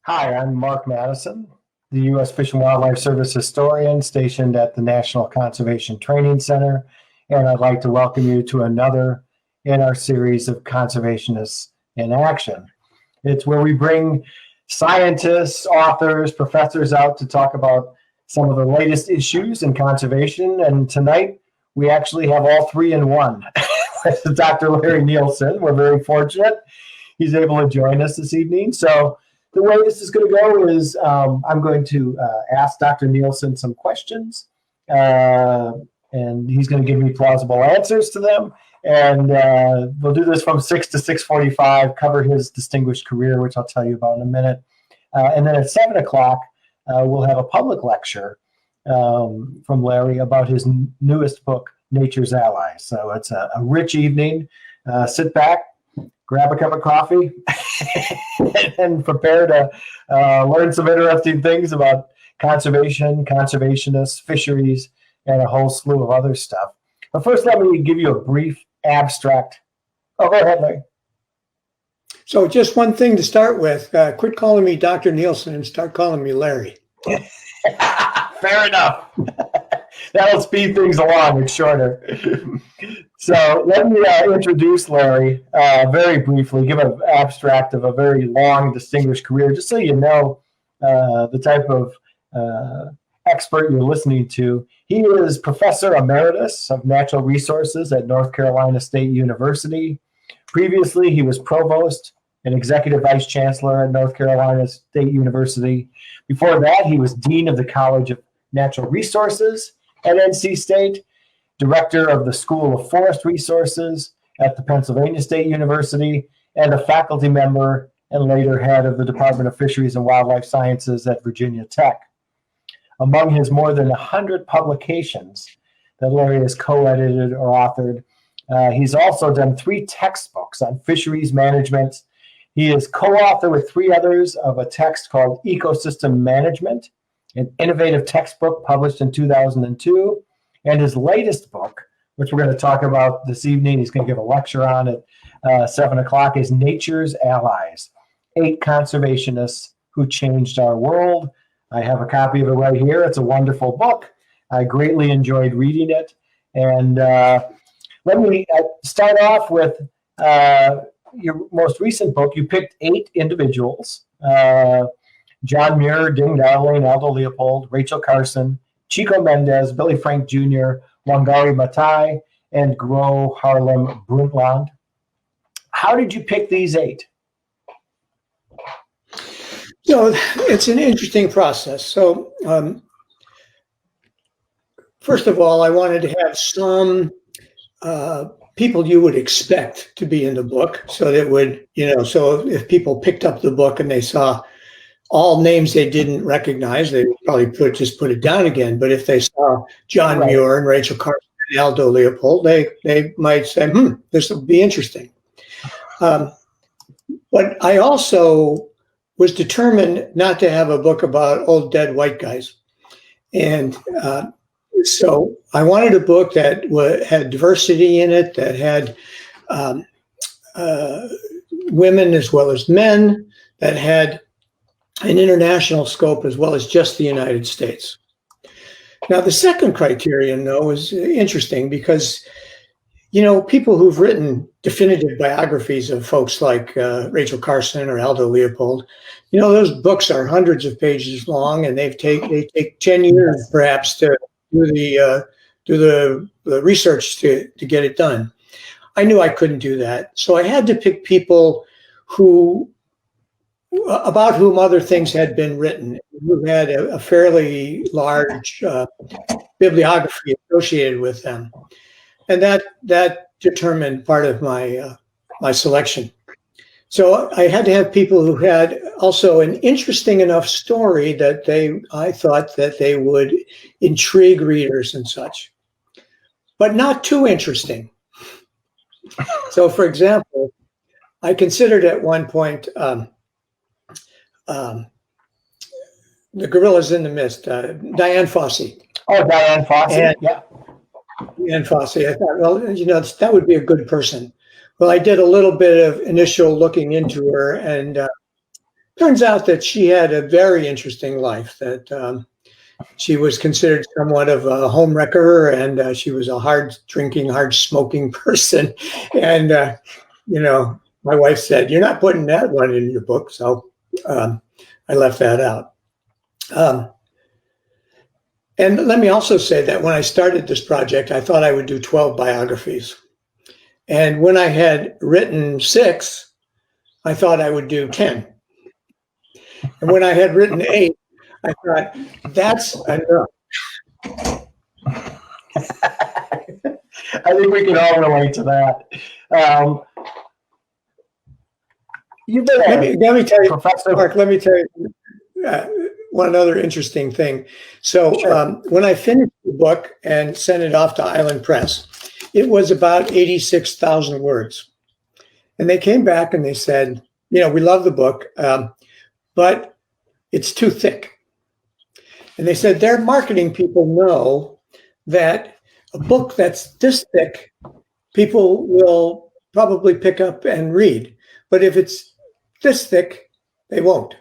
Hi, I'm Mark Madison, the U.S. Fish and Wildlife Service historian stationed at the National Conservation Training Center, and I'd like to welcome you to another in our series of Conservationists in Action. It's where we bring scientists, authors, professors out to talk about some of the latest issues in conservation, and tonight we actually have all three in one. Dr. Larry Nielsen, we're very fortunate. He's able to join us this evening. So the way this is going to go is I'm going to ask Dr. Nielsen some questions, and he's going to give me plausible answers to them. And we'll do this from 6 to 6:45, cover his distinguished career, which I'll tell you about in a minute. And then at 7 o'clock, we'll have a public lecture from Larry about his newest book, Nature's Allies. So it's a rich evening. Sit back, grab a cup of coffee, and prepare to learn some interesting things about conservation, conservationists, fisheries, and a whole slew of other stuff. But first, let me give you a brief abstract. Oh, go ahead, Larry. So just one thing to start with. Quit calling me Dr. Nielsen and start calling me Larry. Fair enough. That'll speed things along. It's shorter. So let me introduce Larry very briefly, give an abstract of a very long, distinguished career, just so you know the type of expert you're listening to. He is Professor Emeritus of Natural Resources at North Carolina State University. Previously, he was Provost and Executive Vice Chancellor at North Carolina State University. Before that, he was Dean of the College of Natural Resources at NC State, Director of the School of Forest Resources at the Pennsylvania State University, and a faculty member and later head of the Department of Fisheries and Wildlife Sciences at Virginia Tech. Among his more than 100 publications that Larry has co-edited or authored, he's also done 3 textbooks on fisheries management. He is co-author with 3 others of a text called Ecosystem Management, an innovative textbook published in 2002. And his latest book, which we're going to talk about this evening, he's going to give a lecture on at 7 o'clock, is Nature's Allies, 8 Conservationists Who Changed Our World. I have a copy of it right here. It's a wonderful book. I greatly enjoyed reading it. And let me start off with your most recent book. You picked 8 individuals, John Muir, Ding Darling, Aldo Leopold, Rachel Carson, Chico Mendes, Billy Frank Jr., Wangari Maathai, and Gro Harlem Brundtland. How did you pick these 8? So it's an interesting process. So first of all, I wanted to have some people you would expect to be in the book, so that would, so if people picked up the book and they saw all names they didn't recognize, they would probably just put it down again. But if they saw John Muir and Rachel Carson and Aldo Leopold, they might say, this will be interesting. But I also was determined not to have a book about old dead white guys. And so I wanted a book that had diversity in it, that had women as well as men, that had an international scope as well as just the United States. Now, the second criterion, though, is interesting because, people who've written definitive biographies of folks like Rachel Carson or Aldo Leopold, those books are hundreds of pages long, and they take 10 years perhaps to do the research to get it done. I knew I couldn't do that, so I had to pick people about whom other things had been written, who had a fairly large bibliography associated with them. And that determined part of my selection. So I had to have people who had also an interesting enough story that I thought that they would intrigue readers and such, but not too interesting. So, for example, I considered at one point the gorillas in the mist, Diane Fossey. Oh, Diane Fossey, yeah. Diane Fossey. I thought, well, that would be a good person. Well, I did a little bit of initial looking into her and turns out that she had a very interesting life, that she was considered somewhat of a homewrecker, and she was a hard drinking, hard smoking person. And, my wife said, "You're not putting that one in your book." So I left that out. And let me also say that when I started this project, I thought I would do 12 biographies. And when I had written 6, I thought I would do 10. And when I had written 8, I thought, that's enough. I think we can all relate to that. You've been let me tell you, Professor Mark, let me tell you one other interesting thing. So Sure. when I finished the book and sent it off to Island Press, it was about 86,000 words. And they came back and they said, we love the book, but it's too thick. And they said their marketing people know that a book that's this thick, people will probably pick up and read. But if it's this thick, they won't.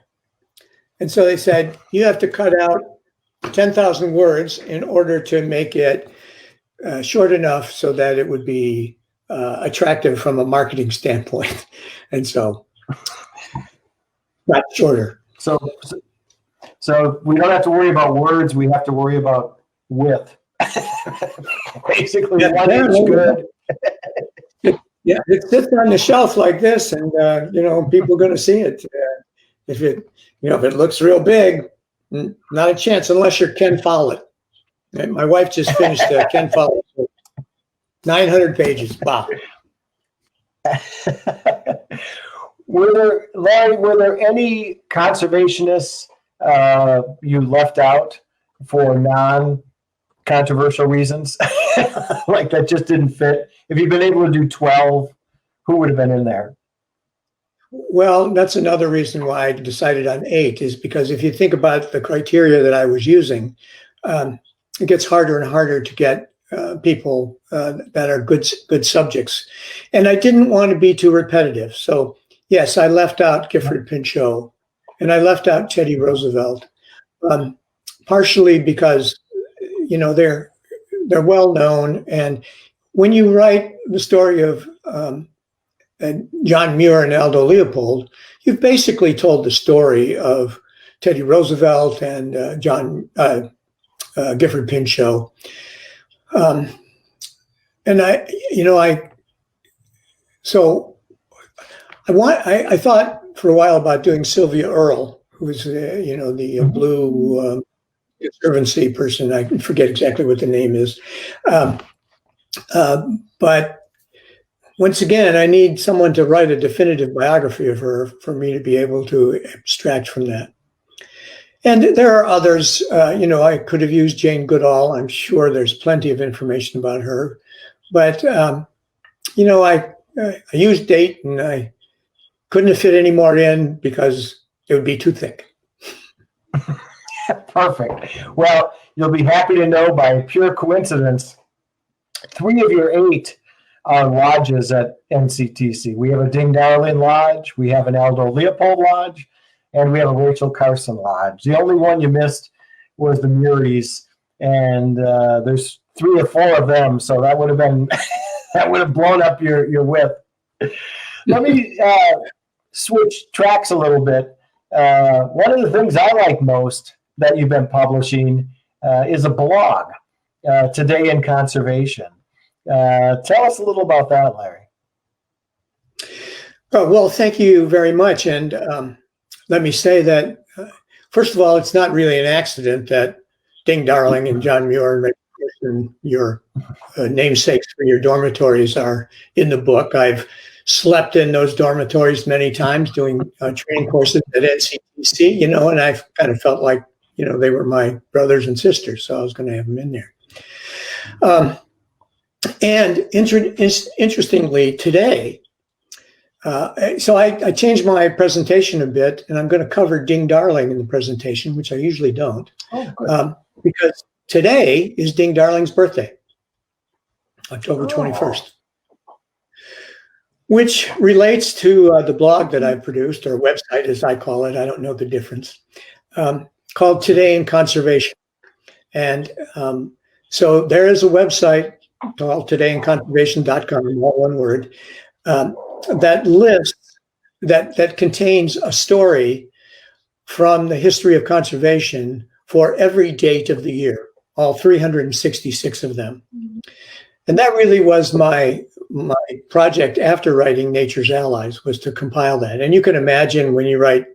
And so they said, you have to cut out 10,000 words in order to make it short enough so that it would be attractive from a marketing standpoint. And so, not shorter. So we don't have to worry about words. We have to worry about width. Basically, 1 inch good. Yeah, it sits on the shelf like this, and people are going to see it. If it looks real big, not a chance unless you're Ken Follett. And my wife just finished Ken Follett, 900 pages. Wow. Were there any conservationists you left out for non-controversial reasons, like that just didn't fit? If you'd been able to do 12, who would have been in there? Well, that's another reason why I decided on 8, is because if you think about the criteria that I was using, it gets harder and harder to get people that are good subjects. And I didn't want to be too repetitive. So, yes, I left out Gifford Pinchot, and I left out Teddy Roosevelt, partially because, they're well known. And when you write the story of John Muir and Aldo Leopold, you've basically told the story of Teddy Roosevelt and Gifford Pinchot. And I thought for a while about doing Sylvia Earle, who's the blue Conservancy person. I forget exactly what the name is, but once again, I need someone to write a definitive biography of her for me to be able to abstract from that. And there are others. I could have used Jane Goodall. I'm sure there's plenty of information about her, but I used date, and I couldn't have fit any more in because it would be too thick. Perfect. Well, you'll be happy to know by pure coincidence, 3 of your 8 are lodges at NCTC. We have a Ding Darling Lodge, we have an Aldo Leopold Lodge, and we have a Rachel Carson Lodge. The only one you missed was the Muries, and there's 3 or 4 of them, so that would have been that would have blown up your width. Let me switch tracks a little bit. One of the things I like most that you've been publishing is a blog, Today in Conservation. Tell us a little about that, Larry. Oh, well, thank you very much. And let me say that, first of all, it's not really an accident that Ding Darling and John Muir and your namesakes for your dormitories are in the book. I've slept in those dormitories many times doing training courses at NCTC, and I've kind of felt like, they were my brothers and sisters, so I was going to have them in there. And interestingly, today, so I changed my presentation a bit, and I'm going to cover Ding Darling in the presentation, which I usually don't, because today is Ding Darling's birthday, October 21st. which relates to the blog that I produced, or website as I call it. I don't know the difference. Called Today in Conservation. And so there is a website called todayinconservation.com, all one word, that lists, that contains a story from the history of conservation for every date of the year, all 366 of them. And that really was my project after writing Nature's Allies, was to compile that. And you can imagine when you write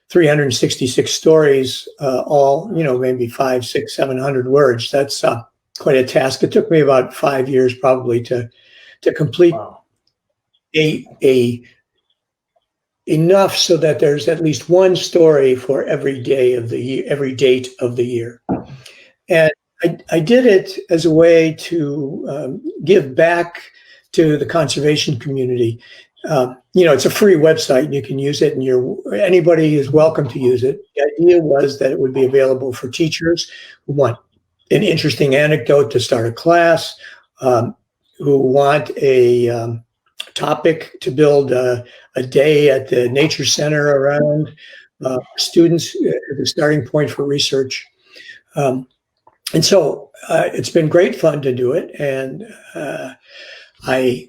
366 stories, all, maybe 500, 600, 700 words, that's quite a task. It took me about 5 years probably to complete enough so that there's at least one story for every day of the year, every date of the year. And I did it as a way to give back to the conservation community. It's a free website and you can use it, and anybody is welcome to use it. The idea was that it would be available for teachers who want an interesting anecdote to start a class, who want a topic to build a day at the Nature Center around, students at the starting point for research. And so it's been great fun to do it. And I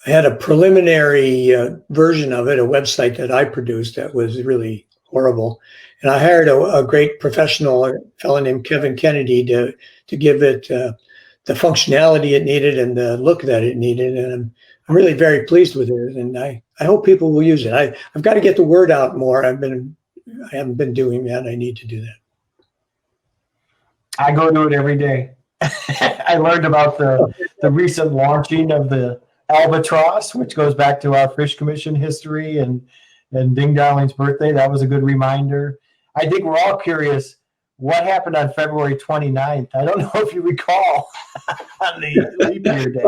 had a preliminary version of it, a website that I produced that was really horrible. And I hired a great professional, a fellow named Kevin Kennedy, to give it the functionality it needed and the look that it needed. And I'm really very pleased with it. And I hope people will use it. I've got to get the word out more. I haven't been doing that. I need to do that. I go to it every day. I learned about the recent launching of the Albatross, which goes back to our Fish Commission history and Ding Darling's birthday. That was a good reminder. I think we're all curious what happened on February 29th. I don't know if you recall on the leap year day.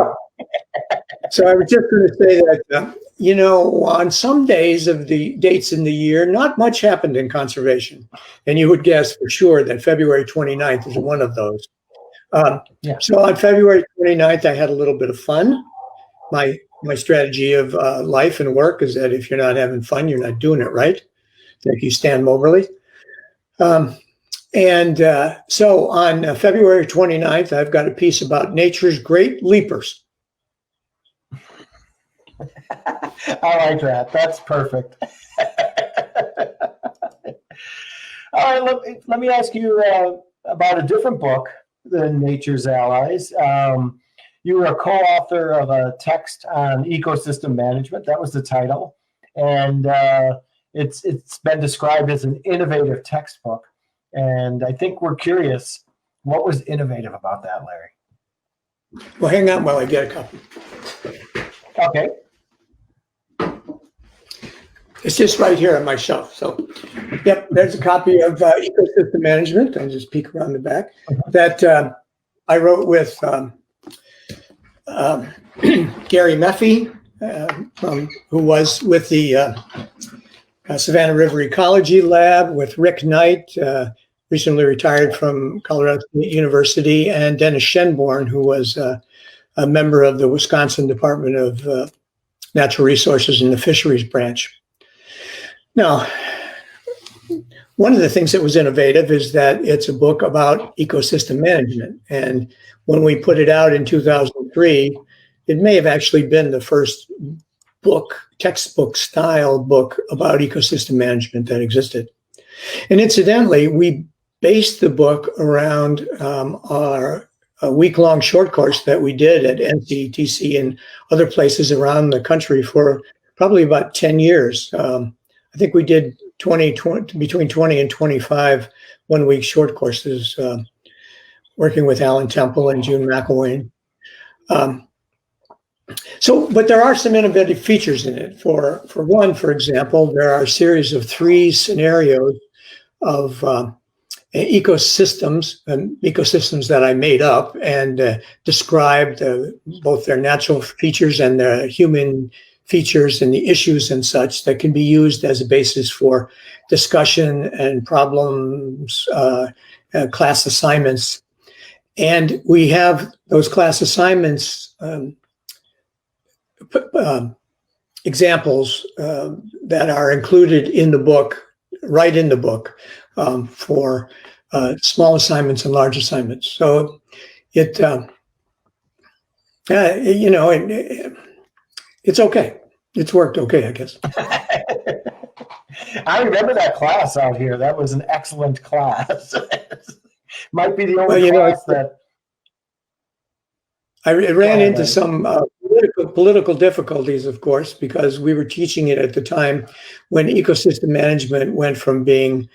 So I was just going to say that, on some days of the dates in the year, not much happened in conservation. And you would guess for sure that February 29th is one of those. So on February 29th, I had a little bit of fun. My strategy of life and work is that if you're not having fun, you're not doing it right. Thank you, Stan Moberly. So on February 29th, I've got a piece about nature's great leapers. I like that. That's perfect. All right, let me ask you about a different book than Nature's Allies. You were a co-author of a text on ecosystem management. That was the title. And it's been described as an innovative textbook. And I think we're curious, what was innovative about that, Larry? Well, hang on while I get a copy. Okay. It's just right here on my shelf. So, yep, there's a copy of Ecosystem Management. I'll just peek around the back. That I wrote with Gary Meffey, who was with the Savannah River Ecology Lab, with Rick Knight, recently retired from Colorado State University, and Dennis Shenborn, who was a member of the Wisconsin Department of Natural Resources in the Fisheries branch. Now, one of the things that was innovative is that it's a book about ecosystem management. And when we put it out in 2003, it may have actually been the first book, textbook style book about ecosystem management that existed. And incidentally, we based the book around our week-long short course that we did at NCTC and other places around the country for probably about 10 years. I think we did between 20 and 25 one-week short courses, working with Alan Temple and June McElwain. But there are some innovative features in it. For one, for example, there are a series of 3 scenarios of ecosystems that I made up and described both their natural features and their human features and the issues and such that can be used as a basis for discussion and problems, class assignments. And we have those class assignments examples that are included in the book, right in the book, for small assignments and large assignments. So it's okay. It's worked okay, I guess. I remember that class out here. That was an excellent class. Might be the only class that I ran into some political difficulties, of course, because we were teaching it at the time when ecosystem management went from being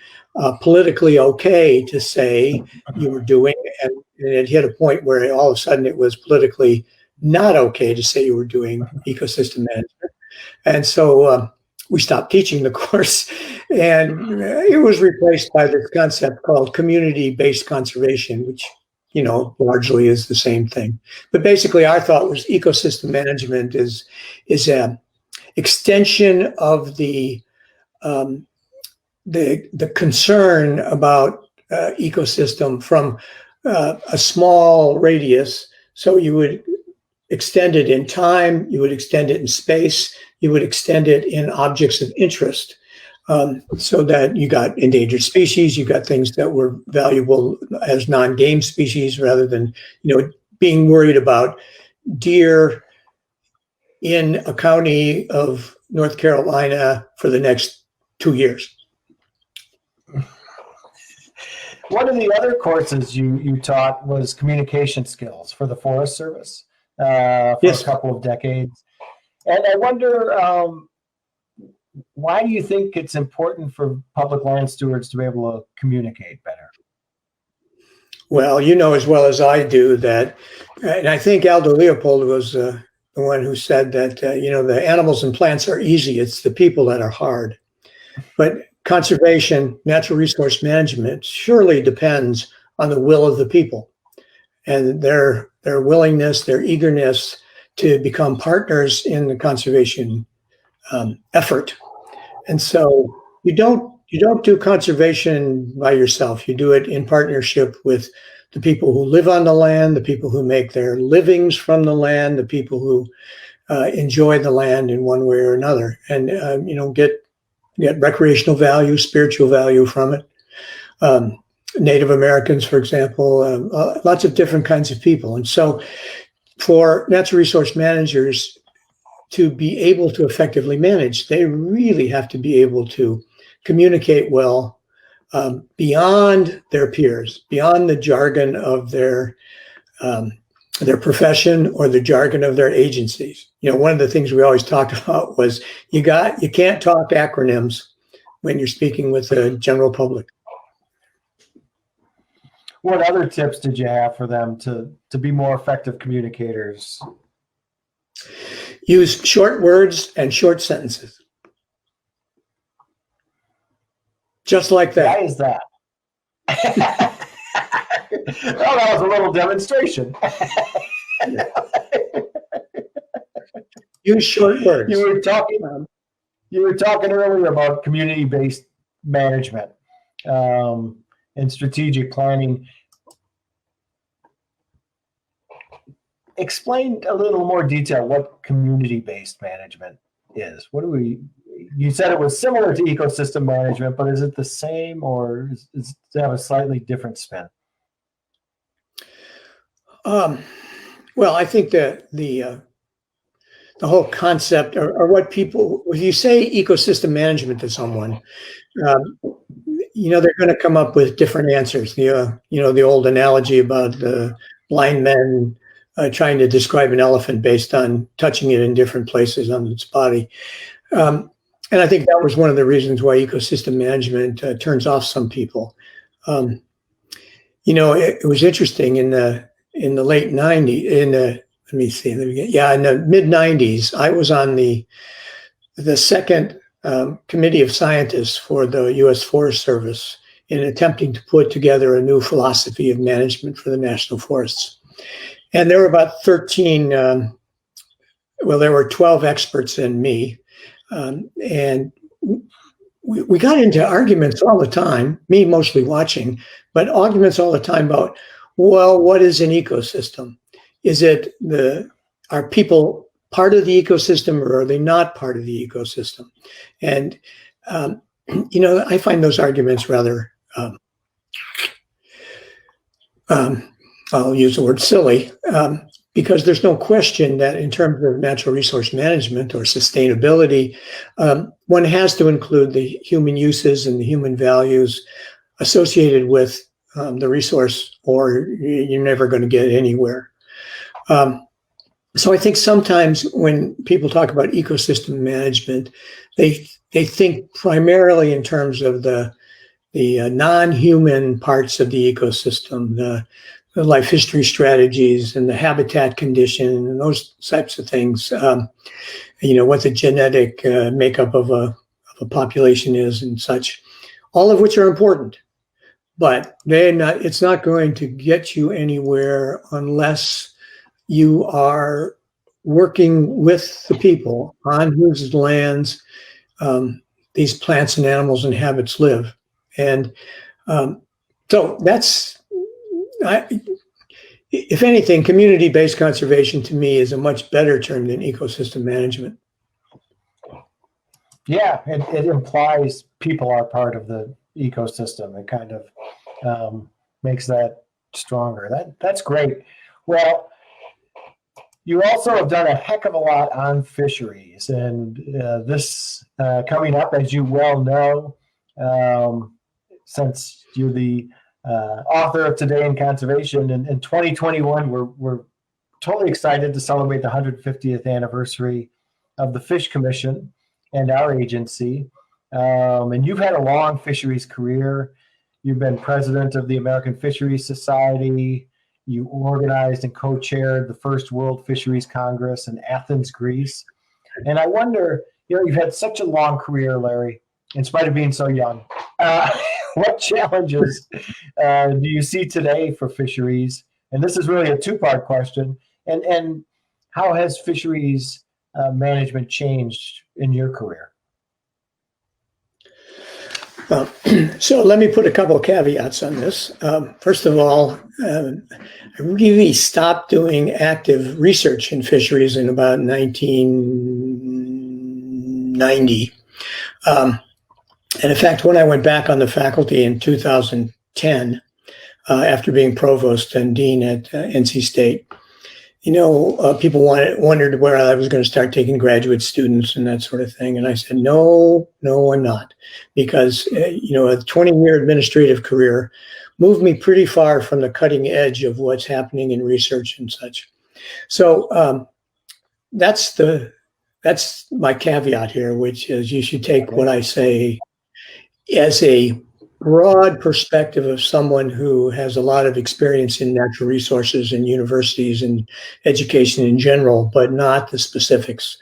politically okay to say you were doing, and it hit a point where all of a sudden it was politically not okay to say you were doing ecosystem management. And so we stopped teaching the course, and it was replaced by this concept called community-based conservation, which largely is the same thing. But basically, our thought was ecosystem management is an extension of the concern about ecosystem from a small radius. So you would extend it in time, you would extend it in space, you would extend it in objects of interest. So that you got endangered species, you got things that were valuable as non-game species, rather than being worried about deer in a county of North Carolina for the next 2 years. One of the other courses you taught was communication skills for the Forest Service for Yes. a couple of decades. And I wonder, why do you think it's important for public land stewards to be able to communicate better? Well, you know as well as I do that, and I think Aldo Leopold was the one who said that, the animals and plants are easy, it's the people that are hard. But conservation, natural resource management surely depends on the will of the people and their willingness, their eagerness to become partners in the conservation effort. And so you don't do conservation by yourself. You do it in partnership with the people who live on the land, the people who make their livings from the land, the people who enjoy the land in one way or another, and get recreational value, spiritual value from it. Native Americans, for example, lots of different kinds of people. And so for natural resource managers to be able to effectively manage, they really have to be able to communicate well beyond their peers, beyond the jargon of their profession or the jargon of their agencies. One of the things we always talked about was you can't talk acronyms when you're speaking with the general public. What other tips did you have for them to be more effective communicators? Use short words and short sentences. Just like that. Why is that? Well, that was a little demonstration. Use short words. You were talking earlier about community-based management and strategic planning. Explain a little more detail what community-based management is. You said it was similar to ecosystem management, but is it the same, or does it have a slightly different spin? Well, I think that the whole concept, or what people, if you say ecosystem management to someone, they're going to come up with different answers. The old analogy about the blind men trying to describe an elephant based on touching it in different places on its body. And I think that was one of the reasons why ecosystem management turns off some people. It was interesting in the late 90s, in the mid 90s, I was on the second committee of scientists for the U.S. Forest Service in attempting to put together a new philosophy of management for the national forests. And there were about 13, there were 12 experts and me. And we got into arguments all the time, me mostly watching, but arguments all the time about, well, what is an ecosystem? Are people part of the ecosystem or are they not part of the ecosystem? And, I find those arguments rather, I'll use the word silly, because there's no question that in terms of natural resource management or sustainability, one has to include the human uses and the human values associated with the resource, or you're never going to get anywhere. So I think sometimes when people talk about ecosystem management, they think primarily in terms of the non-human parts of the ecosystem, the life history strategies and the habitat condition and those types of things. What the genetic makeup of a population is and such, all of which are important. But it's not going to get you anywhere unless you are working with the people on whose lands these plants and animals and habits live. And so if anything, community-based conservation to me is a much better term than ecosystem management. Yeah, it implies people are part of the ecosystem. It kind of makes that stronger. That's great. Well, you also have done a heck of a lot on fisheries, and this coming up, as you well know, since you're the author of Today in Conservation, in 2021, we're totally excited to celebrate the 150th anniversary of the Fish Commission and our agency. And you've had a long fisheries career. You've been president of the American Fisheries Society. You organized and co-chaired the first World Fisheries Congress in Athens, Greece. And I wonder, you've had such a long career, Larry, in spite of being so young. What challenges do you see today for fisheries? And this is really a two-part question. And how has fisheries management changed in your career? So let me put a couple of caveats on this. First of all, I really stopped doing active research in fisheries in about 1990. And in fact, when I went back on the faculty in 2010, after being provost and dean at NC State, people wondered where I was going to start taking graduate students and that sort of thing. And I said, no, I'm not. Because, a 20-year administrative career moved me pretty far from the cutting edge of what's happening in research and such. So that's my caveat here, which is you should take what I say as a broad perspective of someone who has a lot of experience in natural resources and universities and education in general, but not the specifics.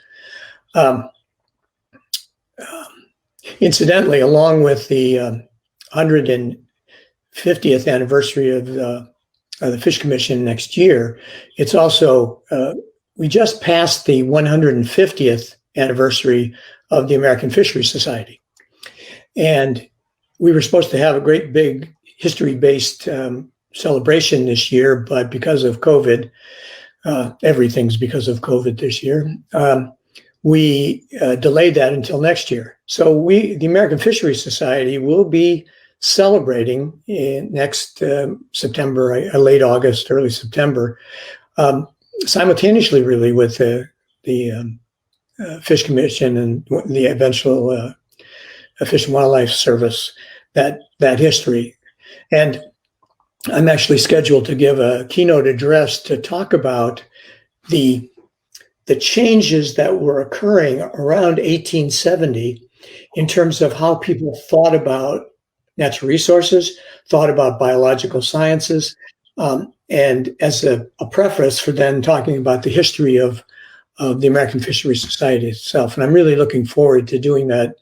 Incidentally, along with the 150th anniversary of the Fish Commission next year, it's also, we just passed the 150th anniversary of the American Fisheries Society. And we were supposed to have a great big history-based celebration this year, but because of COVID, everything's because of COVID this year, we delayed that until next year. So the American Fisheries Society will be celebrating in next September, late August, early September, simultaneously really with the Fish Commission and the eventual Fish and Wildlife Service, that history. And I'm actually scheduled to give a keynote address to talk about the changes that were occurring around 1870 in terms of how people thought about natural resources, thought about biological sciences, and as a preface for then talking about the history of the American Fisheries Society itself. And I'm really looking forward to doing that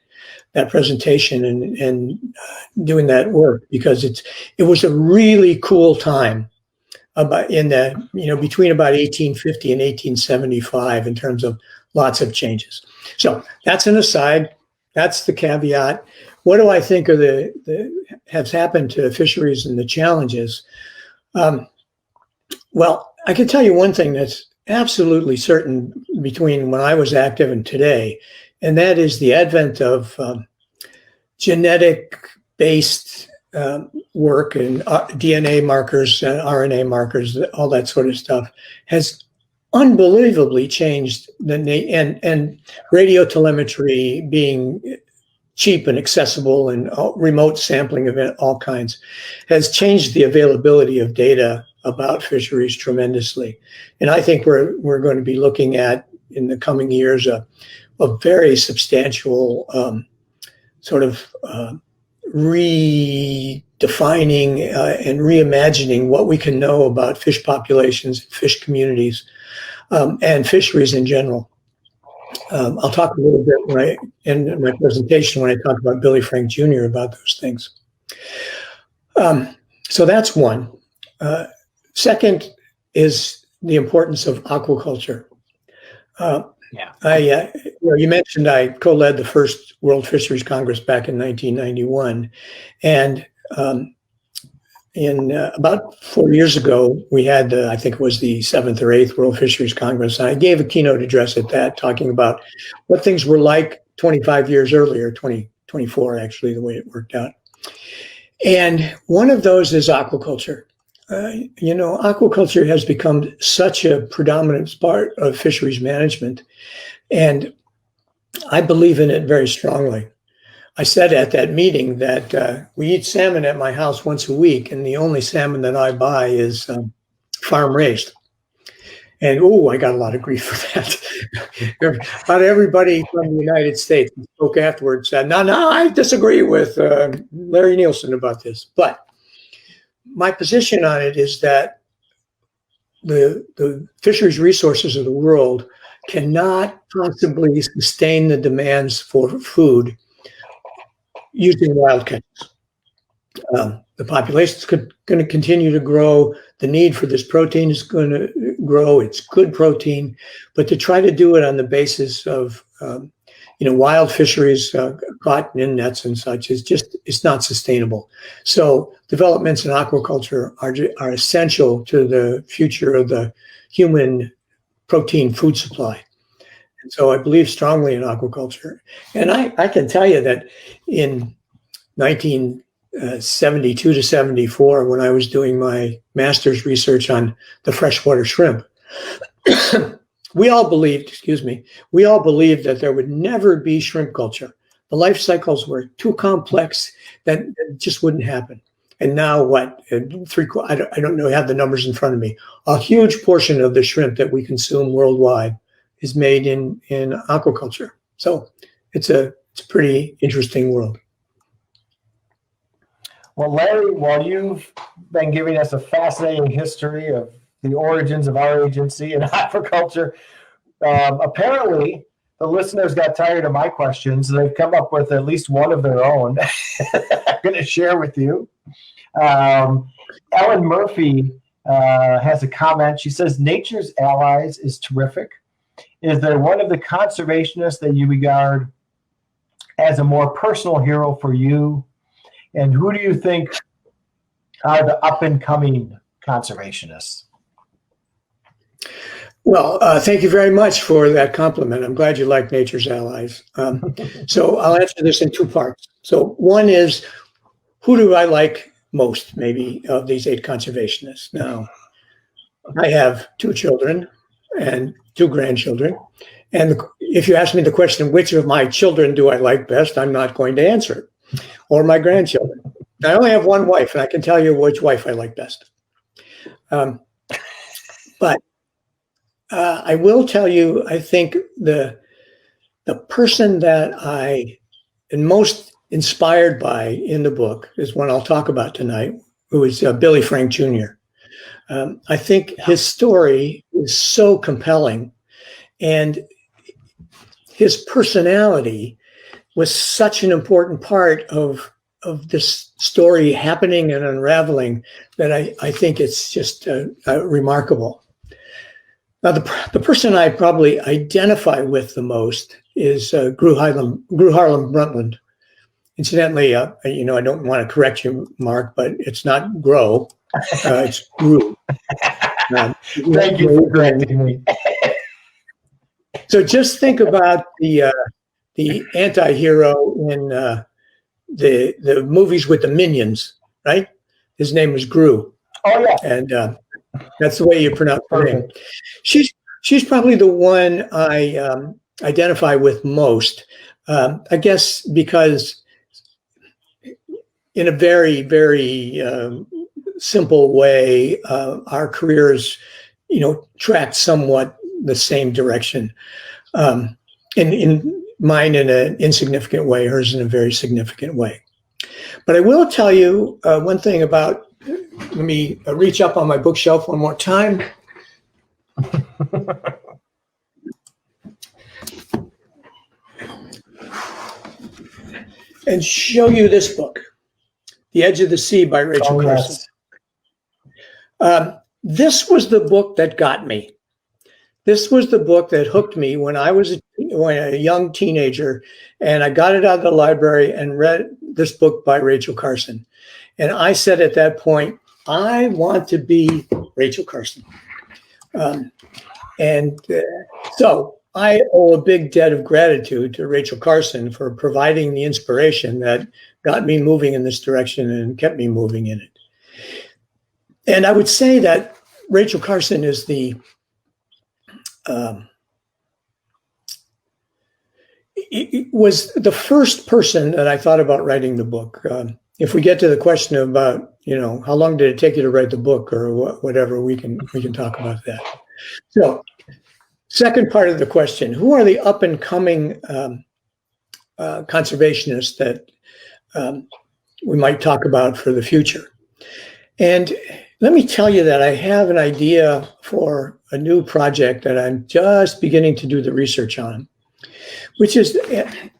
presentation and doing that work, because it was a really cool time between about 1850 and 1875 in terms of lots of changes. So that's an aside. That's the caveat. What do I think of has happened to fisheries and the challenges? Well, I can tell you one thing that's absolutely certain between when I was active and today, and that is the advent of genetic-based work and DNA markers, RNA markers, all that sort of stuff has unbelievably changed and radio telemetry being cheap and accessible and remote sampling of all kinds has changed the availability of data about fisheries tremendously. And I think we're going to be looking at in the coming years a very substantial sort of redefining and reimagining what we can know about fish populations, fish communities, and fisheries in general. I'll talk a little bit in my presentation when I talk about Billy Frank Jr. about those things. So that's one. Second is the importance of aquaculture. You mentioned I co-led the first World Fisheries Congress back in 1991, and about 4 years ago, we had, I think it was the 7th or 8th World Fisheries Congress. And I gave a keynote address at that, talking about what things were like 25 years earlier, 2024, actually, the way it worked out. And one of those is aquaculture. Aquaculture has become such a predominant part of fisheries management, and I believe in it very strongly. I said at that meeting that we eat salmon at my house once a week, and the only salmon that I buy is farm raised. And I got a lot of grief for that. About everybody from the United States spoke afterwards said, no, I disagree with Larry Nielsen about this. But my position on it is that the fisheries resources of the world cannot possibly sustain the demands for food using wild catches. The population is going to continue to grow. The need for this protein is going to grow. It's good protein, but to try to do it on the basis of wild fisheries caught in nets and such it's not sustainable. So developments in aquaculture are essential to the future of the human protein food supply. And so I believe strongly in aquaculture. And I can tell you that in 1972 to 74, when I was doing my master's research on the freshwater shrimp, we all believed that there would never be shrimp culture. The life cycles were too complex that it just wouldn't happen. And now what? I don't know, I have the numbers in front of me. A huge portion of the shrimp that we consume worldwide is made in aquaculture. So it's a pretty interesting world. Well, Larry, while you've been giving us a fascinating history of the origins of our agency and aquaculture, apparently the listeners got tired of my questions. They've come up with at least one of their own I'm going to share with you. Ellen Murphy has a comment. She says, Nature's Allies is terrific. Is there one of the conservationists that you regard as a more personal hero for you? And who do you think are the up-and-coming conservationists? Well, thank you very much for that compliment. I'm glad you like Nature's Allies. So I'll answer this in two parts. So one is, who do I like most, maybe, of these 8 conservationists? Now, I have 2 children and 2 grandchildren. And if you ask me the question, which of my children do I like best, I'm not going to answer it. Or my grandchildren. I only have one wife, and I can tell you which wife I like best. But I will tell you, I think the person that I am most inspired by in the book is one I'll talk about tonight, who is Billy Frank Jr. I think his story is so compelling, and his personality was such an important part of this story happening and unraveling that I think it's just remarkable. Now, the person I probably identify with the most is Gro Harlem Brundtland. Incidentally, I don't want to correct you, Mark, but it's not Gro, it's Gru. Thank you for correcting me. So just think about the anti-hero in the movies with the minions, right? His name was Gru. Oh yeah, and that's the way you pronounce her name. perfect. She's probably the one I identify with most. I guess because in a very, very simple way, our careers, tracked somewhat the same direction. In mine in an insignificant way, hers in a very significant way. But I will tell you one thing about, let me reach up on my bookshelf one more time. And show you this book, The Edge of the Sea by Rachel Carson. Yes. This was the book that got me. This was the book that hooked me when I was a young teenager, and I got it out of the library and read this book by Rachel Carson. And I said at that point, I want to be Rachel Carson. So I owe a big debt of gratitude to Rachel Carson for providing the inspiration that got me moving in this direction and kept me moving in it. And I would say that Rachel Carson is was the first person that I thought about writing the book. If we get to the question about, how long did it take you to write the book or whatever, we can talk about that. So, second part of the question: who are the up and coming conservationists that we might talk about for the future? And let me tell you that I have an idea for a new project that I'm just beginning to do the research on, which is,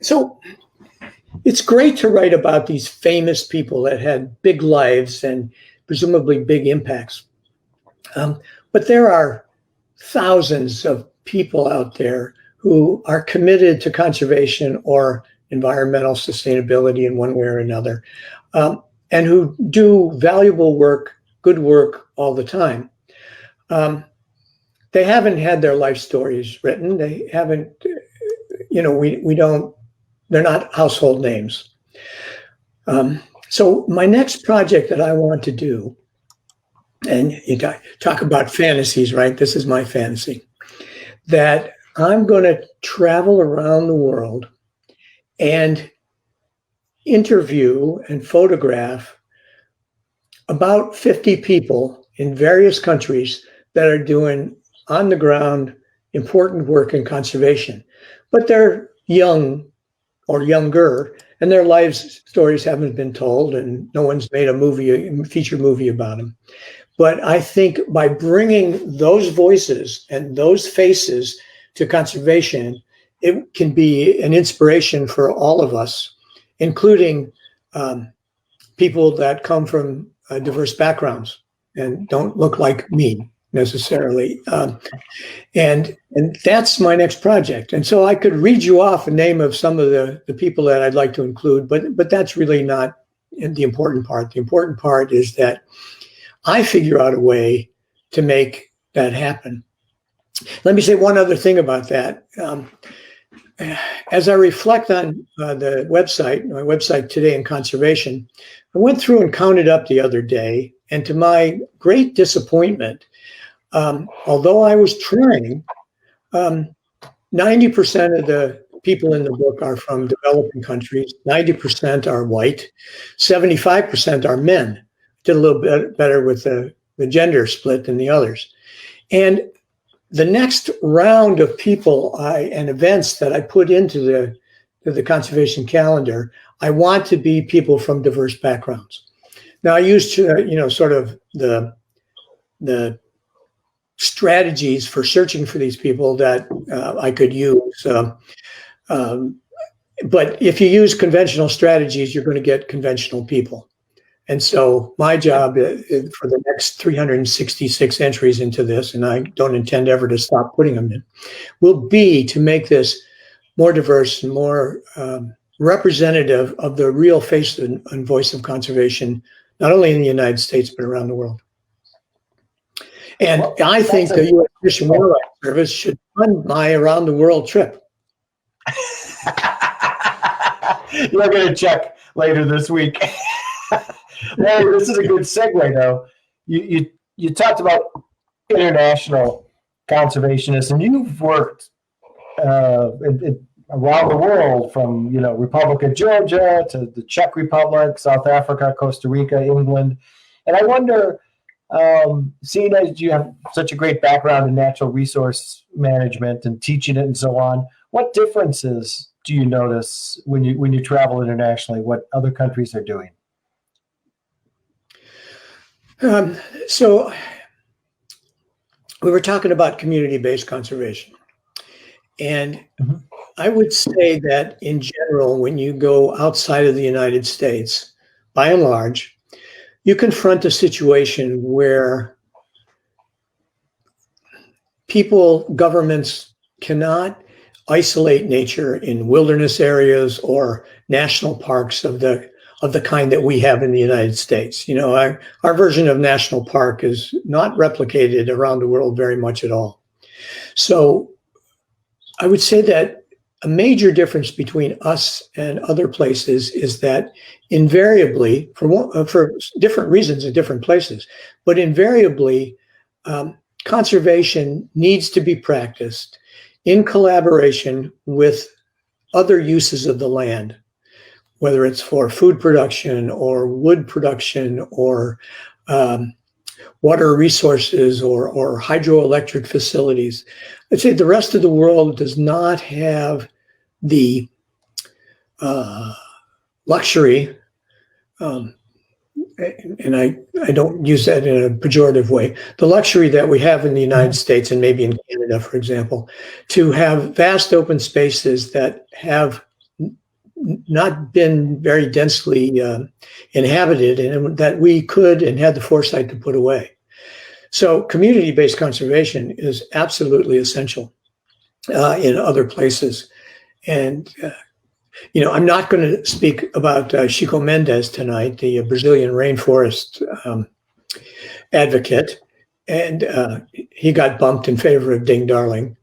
so it's great to write about these famous people that had big lives and presumably big impacts. But there are thousands of people out there who are committed to conservation or environmental sustainability in one way or another, and who do valuable work, good work all the time. They haven't had their life stories written. They haven't, they're not household names. So my next project that I want to do, and you talk about fantasies, right? This is my fantasy, that I'm going to travel around the world and interview and photograph about 50 people in various countries that are doing on the ground important work in conservation, but they're young or younger, and their lives stories haven't been told, and no one's made a feature movie about them. But I think by bringing those voices and those faces to conservation, it can be an inspiration for all of us, including people that come from diverse backgrounds and don't look like me necessarily. And that's my next project. And so I could read you off a name of some of the people that I'd like to include, but that's really not the important part. The important part is that I figure out a way to make that happen. Let me say one other thing about that. As I reflect on the website, my website Today in Conservation, I went through and counted up the other day, and to my great disappointment, although I was trying, 90% of the people in the book are from developing countries, 90% are white, 75% are men. Did a little bit better with the gender split than the others. And the next round of people and events that I put into the conservation calendar, I want to be people from diverse backgrounds. Now, I used sort of the strategies for searching for these people that I could use. But if you use conventional strategies, you're going to get conventional people. And so my job for the next 366 entries into this, and I don't intend ever to stop putting them in, will be to make this more diverse and more representative of the real face and voice of conservation, not only in the United States, but around the world. And Well, I think the U.S. Fish and Wildlife Service should fund my around the world trip. You're going to check later this week. Larry, this is a good segue, though. You talked about international conservationists, and you've worked around the world, from Republic of Georgia to the Czech Republic, South Africa, Costa Rica, England, and I wonder, seeing as you have such a great background in natural resource management and teaching it and so on, what differences do you notice when you travel internationally? What other countries are doing? So we were talking about community-based conservation, and I would say that in general, when you go outside of the United States, by and large, you confront a situation where governments cannot isolate nature in wilderness areas or national parks of the kind that we have in the United States. Our version of national park is not replicated around the world very much at all. So I would say that a major difference between us and other places is that invariably, for different reasons in different places, but invariably, conservation needs to be practiced in collaboration with other uses of the land, whether it's for food production or wood production or water resources or hydroelectric facilities. I'd say the rest of the world does not have the luxury, and I don't use that in a pejorative way, the luxury that we have in the United States and maybe in Canada, for example, to have vast open spaces that have not been very densely inhabited and that we could and had the foresight to put away. So community-based conservation is absolutely essential in other places. And, I'm not going to speak about Chico Mendes tonight, the Brazilian rainforest advocate, and he got bumped in favor of Ding Darling.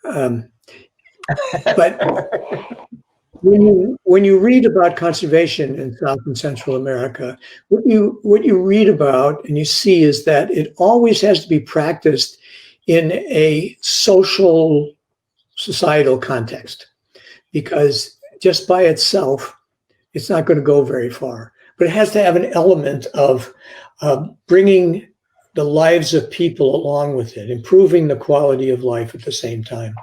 But when you read about conservation in South and Central America, what you read about and you see is that it always has to be practiced in a societal context, because just by itself, it's not going to go very far. But it has to have an element of bringing the lives of people along with it, improving the quality of life at the same time.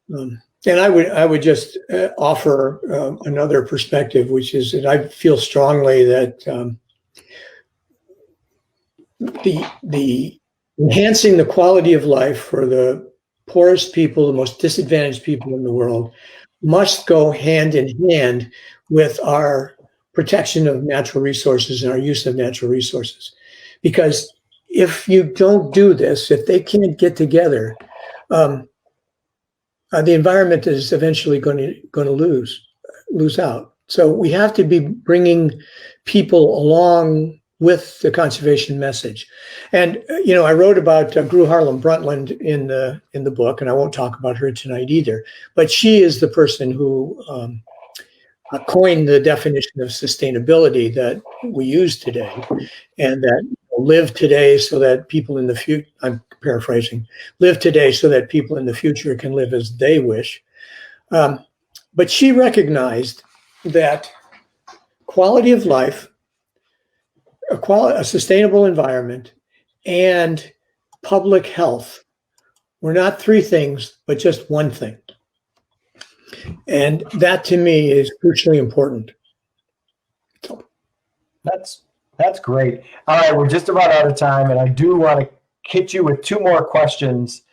And I would just offer another perspective, which is that I feel strongly that the enhancing the quality of life for the poorest people, the most disadvantaged people in the world, must go hand in hand with our protection of natural resources and our use of natural resources. Because if you don't do this, if they can't get together, the environment is eventually going to lose out. So we have to be bringing people along with the conservation message. And I wrote about Gro Harlem Brundtland in the book, and I won't talk about her tonight either. But she is the person who coined the definition of sustainability that we use today, and that live today so that people in the future, I'm paraphrasing, live today so that people in the future can live as they wish. But she recognized that quality of life, a sustainable environment, and public health were not three things, but just one thing. And that to me is crucially important. So. That's great. All right, we're just about out of time, and I do want to hit you with two more questions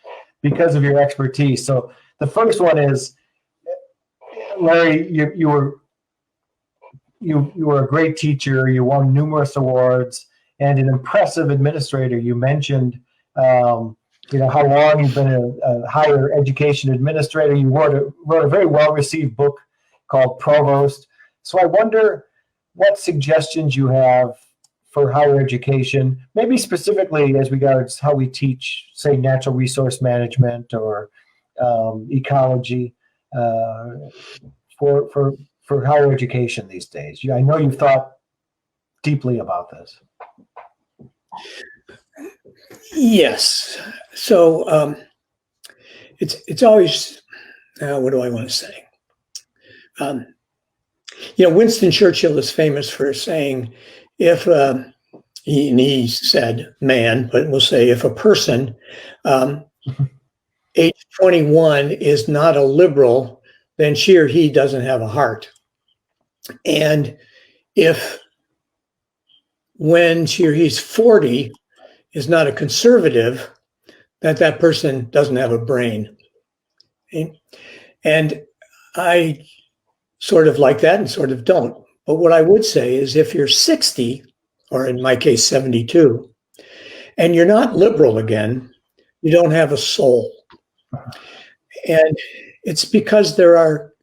because of your expertise. So the first one is, Larry, you were a great teacher. You won numerous awards and an impressive administrator. You mentioned, how long you've been a higher education administrator. You wrote a very well-received book called Provost. So I wonder what suggestions you have for higher education, maybe specifically as regards how we teach, say, natural resource management or ecology for higher education these days? I know you've thought deeply about this. Yes. So it's always, what do I want to say? Winston Churchill is famous for saying, if he said man, but we'll say if a person age 21 is not a liberal, then she or he doesn't have a heart. And if when she or he's 40 is not a conservative, that person doesn't have a brain. Okay? And I sort of like that and sort of don't. But what I would say is if you're 60, or in my case, 72, and you're not liberal again, you don't have a soul. And it's because there are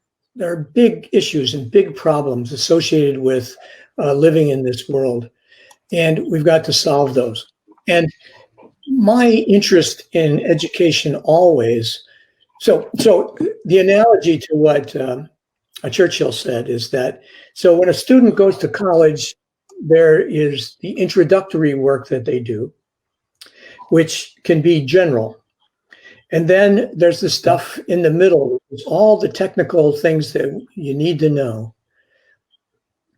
big issues and big problems associated with living in this world. And we've got to solve those. And my interest in education always, so the analogy to what Churchill said is that, so when a student goes to college, there is the introductory work that they do, which can be general. And then there's the stuff in the middle, all the technical things that you need to know.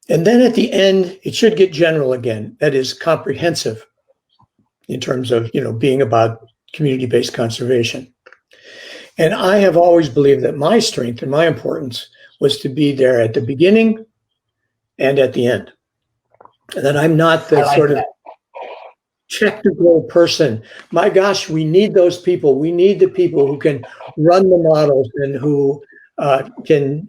And then at the end, it should get general again. That is comprehensive in terms of, being about community-based conservation. And I have always believed that my strength and my importance was to be there at the beginning and at the end. And that I'm not the sort of technical person. My gosh, we need those people. We need the people who can run the models and who can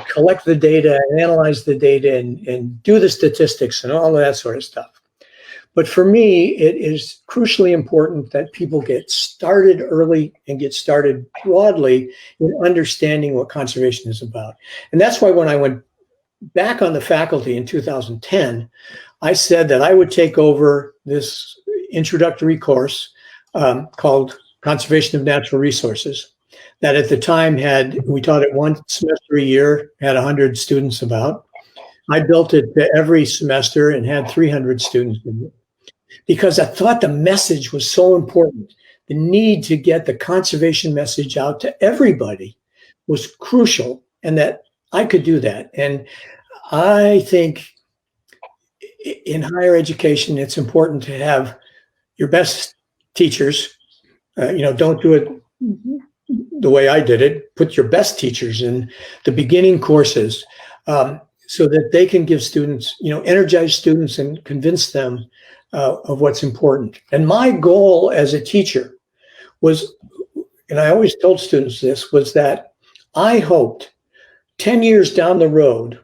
collect the data and analyze the data and do the statistics and all of that sort of stuff. But for me, it is crucially important that people get started early and get started broadly in understanding what conservation is about. And that's why when I went back on the faculty in 2010, I said that I would take over this introductory course called Conservation of Natural Resources, that at the time we taught it one semester a year, had 100 students about. I built it to every semester and had 300 students in it, because I thought the message was so important. The need to get the conservation message out to everybody was crucial, and that I could do that. And I think in higher education, it's important to have your best teachers. Don't do it the way I did it. Put your best teachers in the beginning courses so that they can give students, energize students and convince them of what's important. And my goal as a teacher was, and I always told students this, was that I hoped 10 years down the road,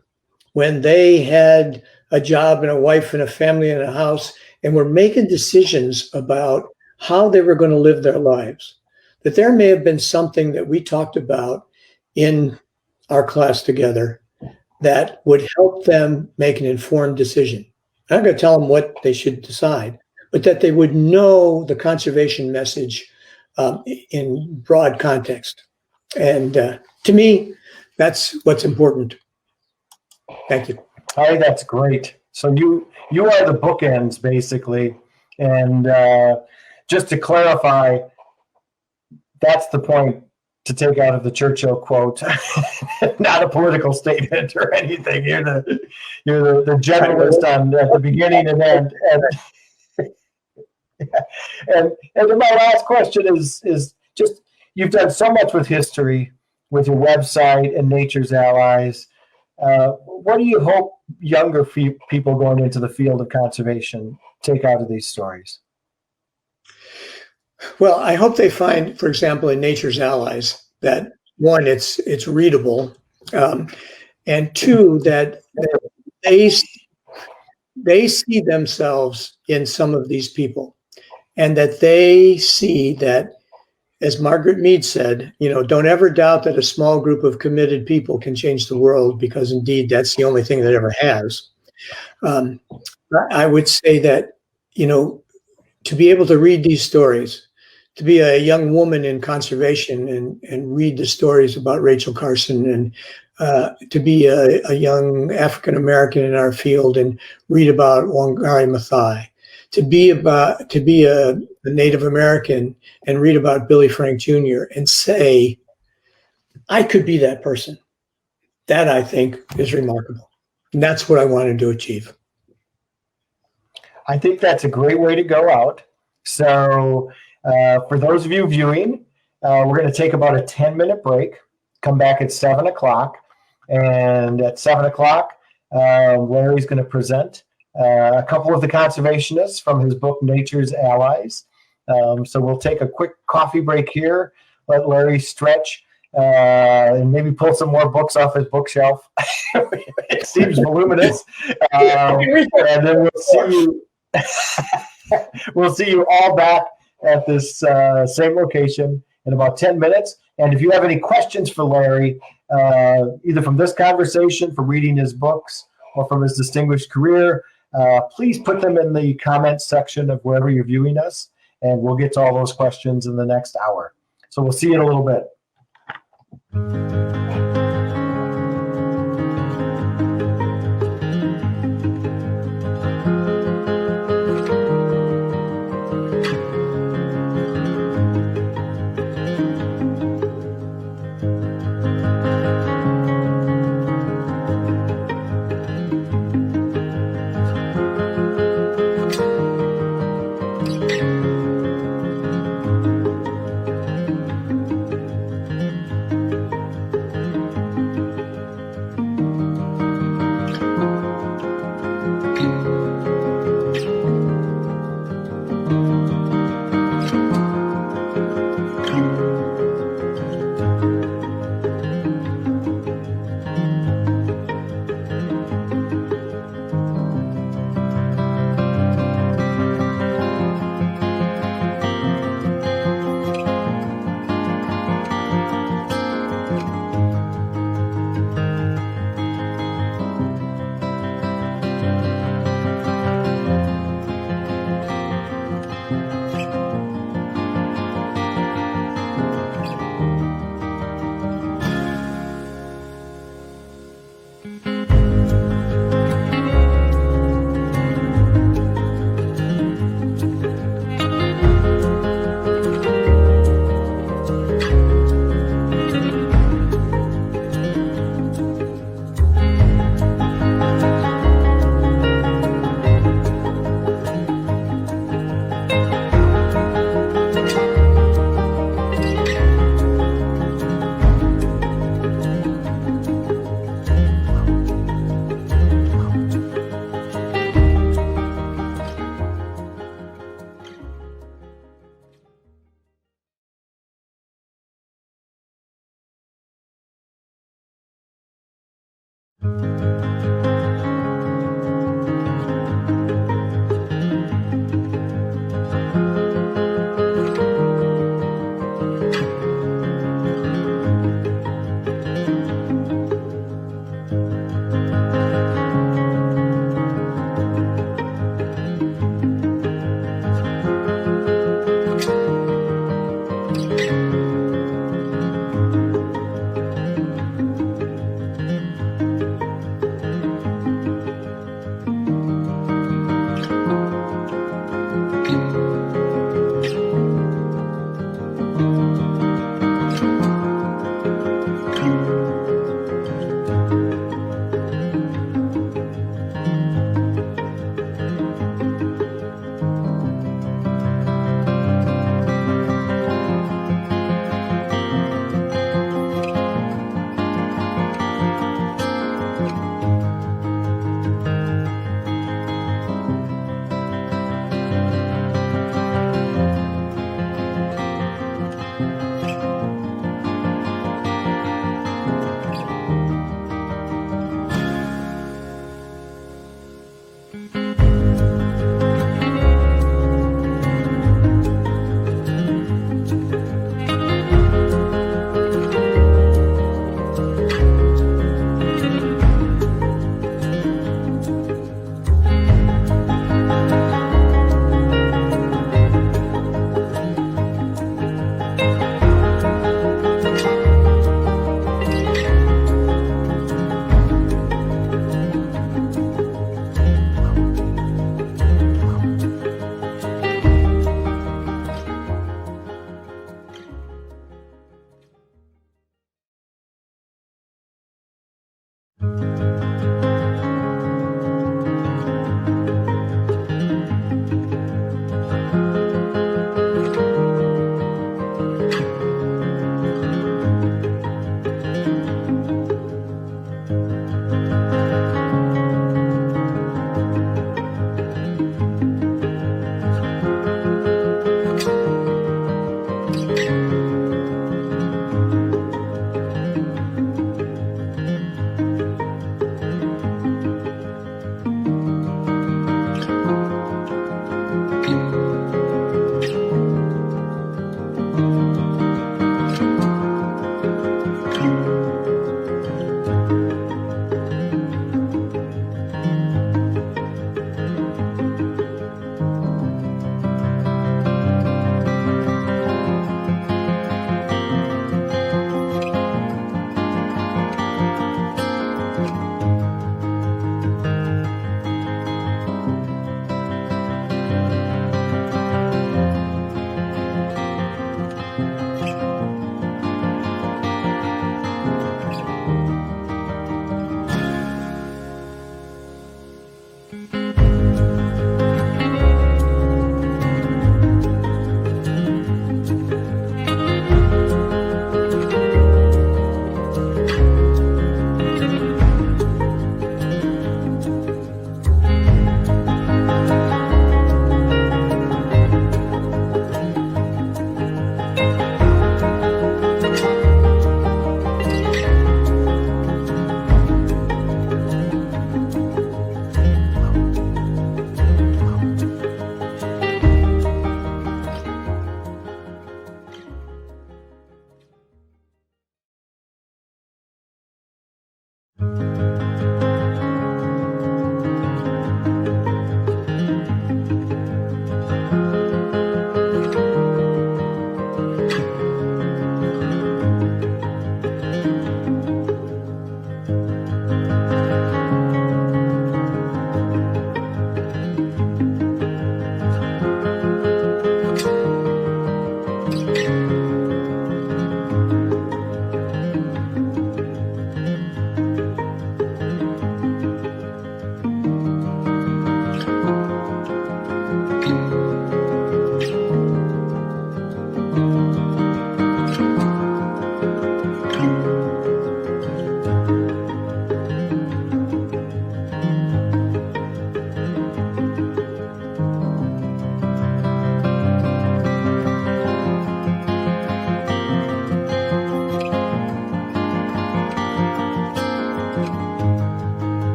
when they had a job and a wife and a family and a house and were making decisions about how they were going to live their lives, that there may have been something that we talked about in our class together that would help them make an informed decision. I'm not going to tell them what they should decide, but that they would know the conservation message in broad context. And to me, that's what's important. Thank you. I think that's great. So you are the bookends, basically. And just to clarify, that's the point to take out of the Churchill quote. Not a political statement or anything. You're the generalist at the beginning and end. And my last question is just, you've done so much with history, with your website and Nature's Allies. What do you hope younger people going into the field of conservation take out of these stories? Well, I hope they find, for example, in Nature's Allies, that one, it's readable, and two, that they see themselves in some of these people, and that they see that, as Margaret Mead said, don't ever doubt that a small group of committed people can change the world, because indeed that's the only thing that ever has. Um, I would say that, to be able to read these stories, to be a young woman in conservation and read the stories about Rachel Carson, and to be a young African-American in our field and read about Wangari Maathai, to be a Native American and read about Billy Frank Jr. and say, I could be that person. That, I think, is remarkable. And that's what I wanted to achieve. I think that's a great way to go out. So for those of you viewing, we're going to take about a 10-minute break, come back at 7 o'clock. And at 7 o'clock, Larry's going to present a couple of the conservationists from his book, Nature's Allies. So we'll take a quick coffee break here, let Larry stretch, and maybe pull some more books off his bookshelf. It seems voluminous. And then we'll see you. We'll see you all back at this same location in about 10 minutes. And if you have any questions for Larry, either from this conversation, from reading his books, or from his distinguished career, please put them in the comments section of wherever you're viewing us, and we'll get to all those questions in the next hour. So we'll see you in a little bit.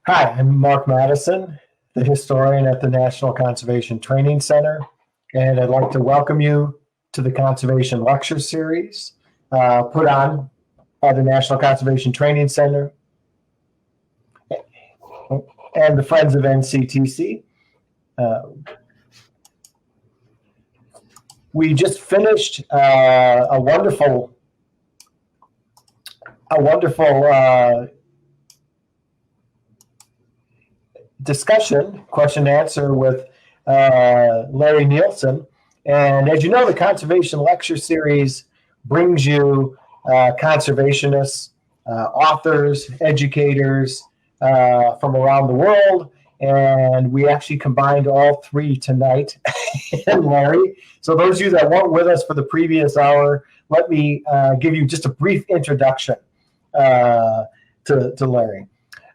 Hi, I'm Mark Madison, the historian at the National Conservation Training Center, and I'd like to welcome you to the Conservation Lecture Series put on by the National Conservation Training Center and the Friends of NCTC. We just finished a wonderful discussion, question and answer with Larry Nielsen. And as you know, the Conservation Lecture Series brings you conservationists, authors, educators from around the world. And we actually combined all three tonight in Larry. So those of you that weren't with us for the previous hour, let me give you just a brief introduction to Larry.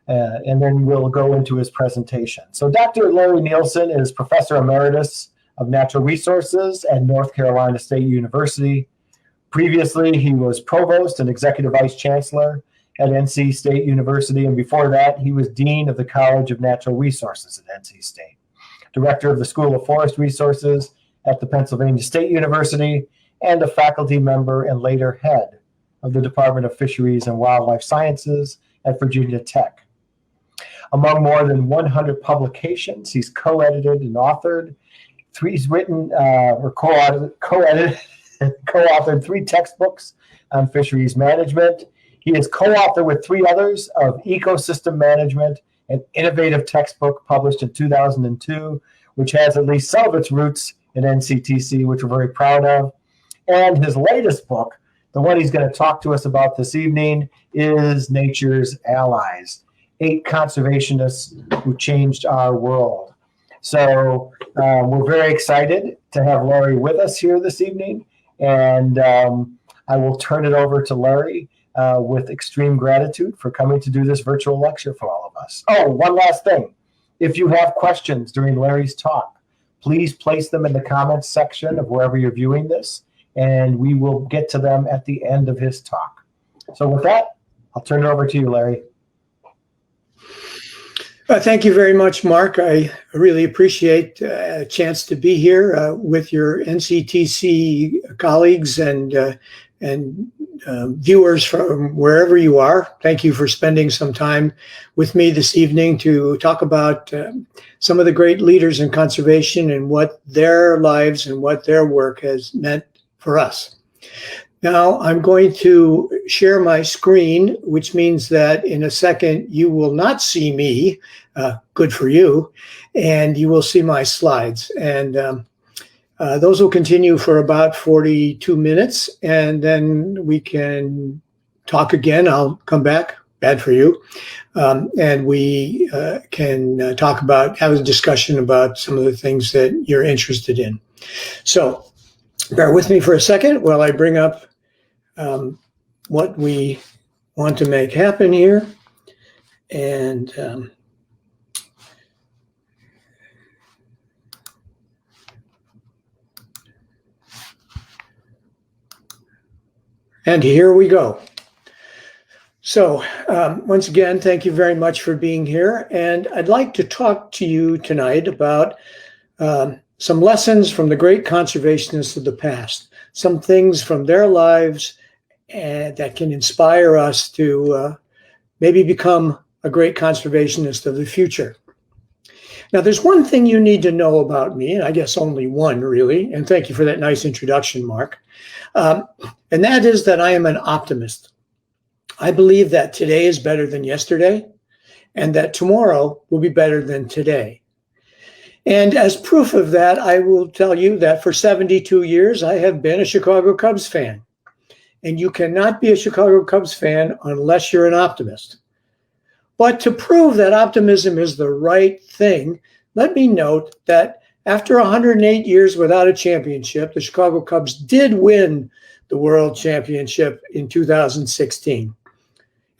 And then we'll go into his presentation. So Dr. Larry Nielsen is Professor Emeritus of Natural Resources at North Carolina State University. Previously, he was Provost and Executive Vice Chancellor at NC State University, and before that, he was Dean of the College of Natural Resources at NC State, Director of the School of Forest Resources at the Pennsylvania State University, and a faculty member and later head of the Department of Fisheries and Wildlife Sciences at Virginia Tech. Among more than 100 publications, he's co-edited and authored. He's written or co-authored 3 textbooks on fisheries management. He is co-author with 3 others of Ecosystem Management, an innovative textbook published in 2002, which has at least some of its roots in NCTC, which we're very proud of. And his latest book, the one he's going to talk to us about this evening, is Nature's Allies, 8 Conservationists Who Changed Our World. So we're very excited to have Larry with us here this evening. And I will turn it over to Larry with extreme gratitude for coming to do this virtual lecture for all of us. Oh, one last thing. If you have questions during Larry's talk, please place them in the comments section of wherever you're viewing this, and we will get to them at the end of his talk. So with that, I'll turn it over to you, Larry. Thank you very much, Mark. I really appreciate a chance to be here with your NCTC colleagues and viewers from wherever you are. Thank you for spending some time with me this evening to talk about some of the great leaders in conservation and what their lives and what their work has meant for us. Now, I'm going to share my screen, which means that in a second you will not see me, good for you, and you will see my slides. And those will continue for about 42 minutes, and then we can talk again. I'll come back, bad for you, and we can have a discussion about some of the things that you're interested in. So bear with me for a second while I bring up what we want to make happen here. And here we go. So once again, thank you very much for being here. And I'd like to talk to you tonight about some lessons from the great conservationists of the past, some things from their lives that can inspire us to maybe become a great conservationist of the future. Now, there's one thing you need to know about me, and I guess only one, really, and thank you for that nice introduction, Mark, and that is that I am an optimist. I believe that today is better than yesterday, and that tomorrow will be better than today. And as proof of that, I will tell you that for 72 years, I have been a Chicago Cubs fan. And you cannot be a Chicago Cubs fan unless you're an optimist. But to prove that optimism is the right thing, let me note that after 108 years without a championship, the Chicago Cubs did win the World Championship in 2016.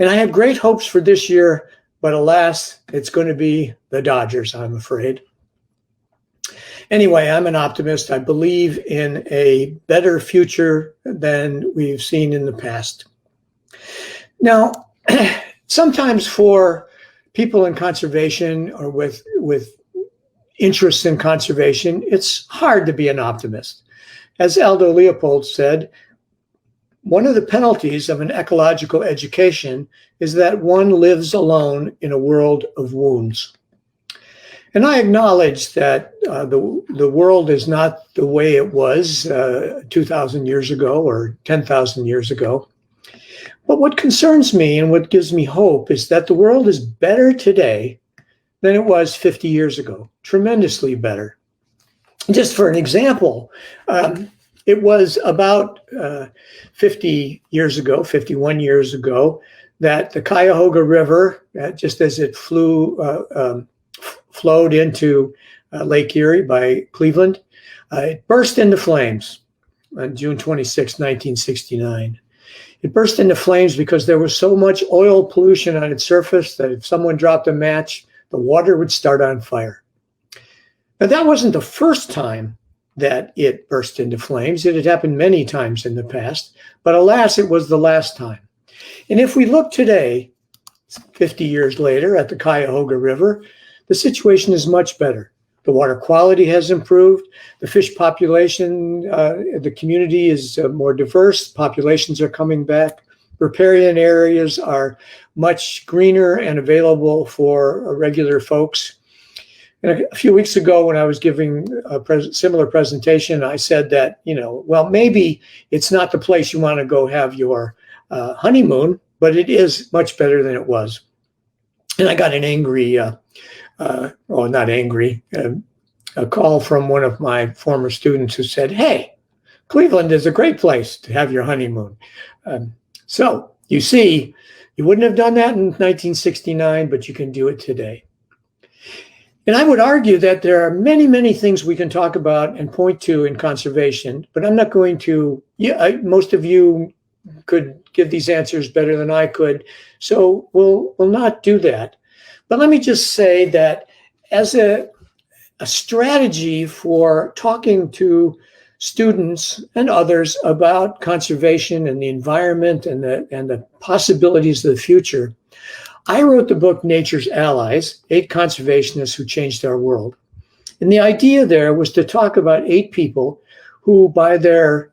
And I have great hopes for this year, but alas, it's going to be the Dodgers, I'm afraid. Anyway, I'm an optimist. I believe in a better future than we've seen in the past. Now, sometimes for people in conservation or with interests in conservation, it's hard to be an optimist. As Aldo Leopold said, one of the penalties of an ecological education is that one lives alone in a world of wounds. And I acknowledge that the world is not the way it was 2,000 years ago or 10,000 years ago. But what concerns me and what gives me hope is that the world is better today than it was 50 years ago, tremendously better. Just for an example, it was about 50 years ago, 51 years ago, that the Cuyahoga River, just as it flowed into Lake Erie by Cleveland, it burst into flames on June 26, 1969. It burst into flames because there was so much oil pollution on its surface that if someone dropped a match, the water would start on fire. Now, that wasn't the first time that it burst into flames. It had happened many times in the past, but alas, it was the last time. And if we look today, 50 years later at the Cuyahoga River, the situation is much better. The water quality has improved. The fish population, the community is more diverse. Populations are coming back. Riparian areas are much greener and available for regular folks. And a few weeks ago, when I was giving a similar presentation, I said that, well, maybe it's not the place you want to go have your honeymoon, but it is much better than it was. And I got an angry, not angry, a call from one of my former students who said, "Hey, Cleveland is a great place to have your honeymoon." So you see, you wouldn't have done that in 1969, but you can do it today. And I would argue that there are many, many things we can talk about and point to in conservation, but I'm not going to, most of you could give these answers better than I could, so we'll not do that. But let me just say that as a strategy for talking to students and others about conservation and the environment and the possibilities of the future, I wrote the book Nature's Allies, 8 Conservationists Who Changed Our World. And the idea there was to talk about 8 people who, by their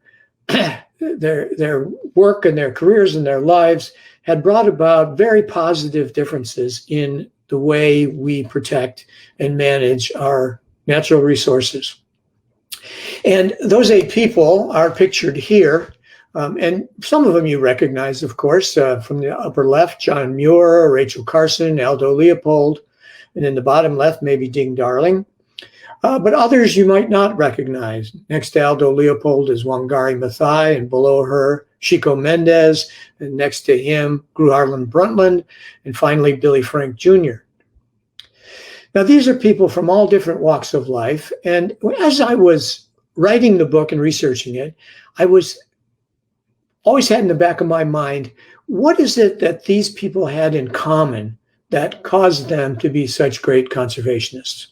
work and their careers and their lives, had brought about very positive differences in the way we protect and manage our natural resources. And those 8 people are pictured here. And some of them you recognize, of course, from the upper left, John Muir, Rachel Carson, Aldo Leopold, and in the bottom left, maybe Ding Darling. But others you might not recognize. Next to Aldo Leopold is Wangari Maathai, and below her, Chico Mendes, and next to him, Gro Harlem Brundtland, and finally, Billy Frank Jr. Now, these are people from all different walks of life. And as I was writing the book and researching it, I was always had in the back of my mind, what is it that these people had in common that caused them to be such great conservationists?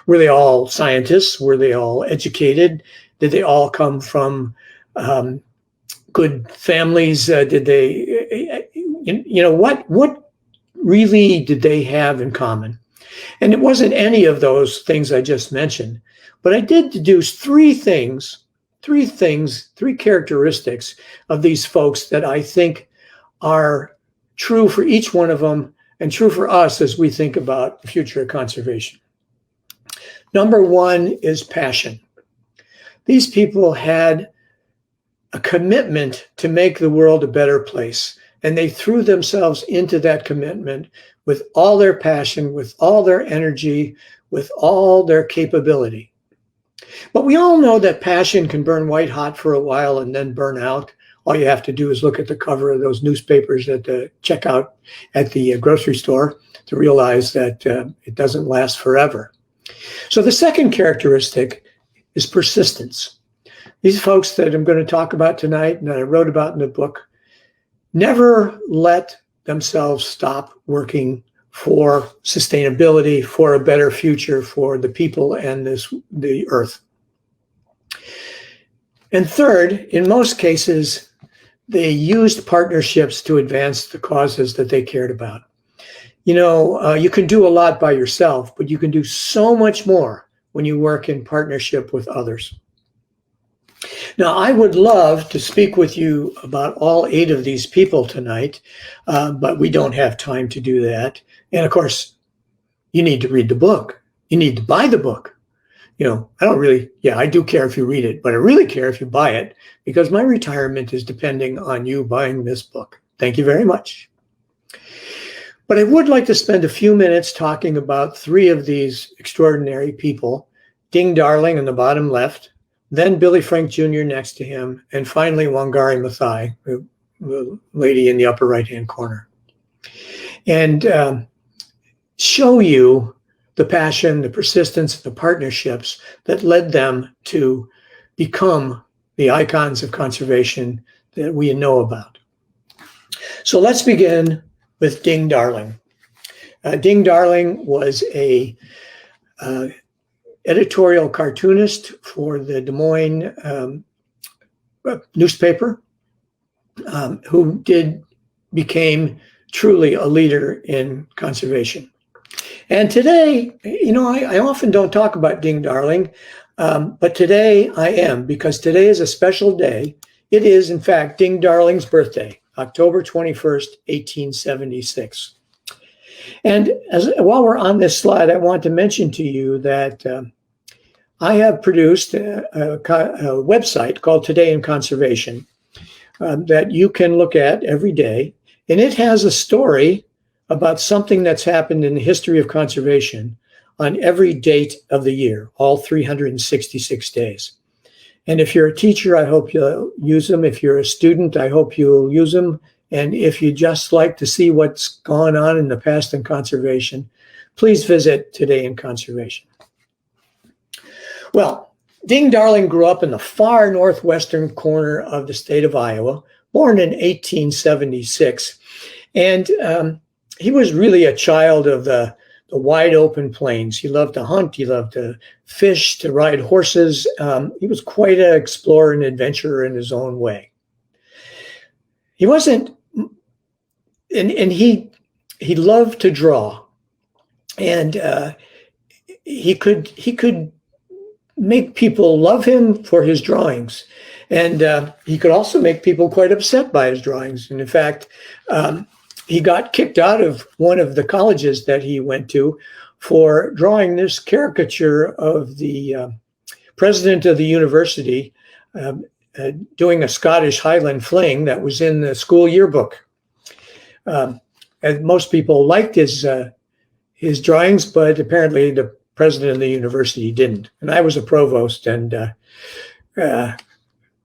Were they all scientists? Were they all educated? Did they all come from good families? Did they, what really did they have in common? And it wasn't any of those things I just mentioned, but I did deduce three characteristics of these folks that I think are true for each one of them and true for us as we think about the future of conservation. Number one is passion. These people had a commitment to make the world a better place, and they threw themselves into that commitment with all their passion, with all their energy, with all their capability. But we all know that passion can burn white hot for a while and then burn out. All you have to do is look at the cover of those newspapers at the checkout at the grocery store to realize that it doesn't last forever. So the second characteristic is persistence. These folks that I'm going to talk about tonight and that I wrote about in the book never let themselves stop working for sustainability, for a better future for the people and the earth. And third, in most cases, they used partnerships to advance the causes that they cared about. you can do a lot by yourself, but you can do so much more when you work in partnership with others. Now, I would love to speak with you about all 8 of these people tonight, but we don't have time to do that. And of course, you need to read the book. You need to buy the book. I do care if you read it, but I really care if you buy it, because my retirement is depending on you buying this book. Thank you very much. But I would like to spend a few minutes talking about 3 of these extraordinary people: Ding Darling in the bottom left, then Billy Frank Jr. next to him, and finally Wangari Maathai, the lady in the upper right-hand corner. And show you the passion, the persistence, the partnerships that led them to become the icons of conservation that we know about. So let's begin with Ding Darling. Ding Darling was a editorial cartoonist for the Des Moines newspaper, who became truly a leader in conservation. And today, I often don't talk about Ding Darling, but today I am, because today is a special day. It is, in fact, Ding Darling's birthday, October 21st, 1876. And while we're on this slide, I want to mention to you that I have produced a website called Today in Conservation that you can look at every day. And it has a story about something that's happened in the history of conservation on every date of the year, all 366 days. And if you're a teacher, I hope you'll use them. If you're a student, I hope you'll use them. And if you just like to see what's gone on in the past in conservation, please visit Today in Conservation. Well, Ding Darling grew up in the far northwestern corner of the state of Iowa, born in 1876. And he was really a child of the wide open plains. He loved to hunt. He loved to fish, to ride horses. He was quite an explorer and adventurer in his own way. He wasn't, and he loved to draw, and he could make people love him for his drawings, and he could also make people quite upset by his drawings. And in fact, he got kicked out of one of the colleges that he went to for drawing this caricature of the president of the university doing a Scottish Highland fling that was in the school yearbook. And most people liked his drawings, but apparently the president of the university didn't. And I was a provost, and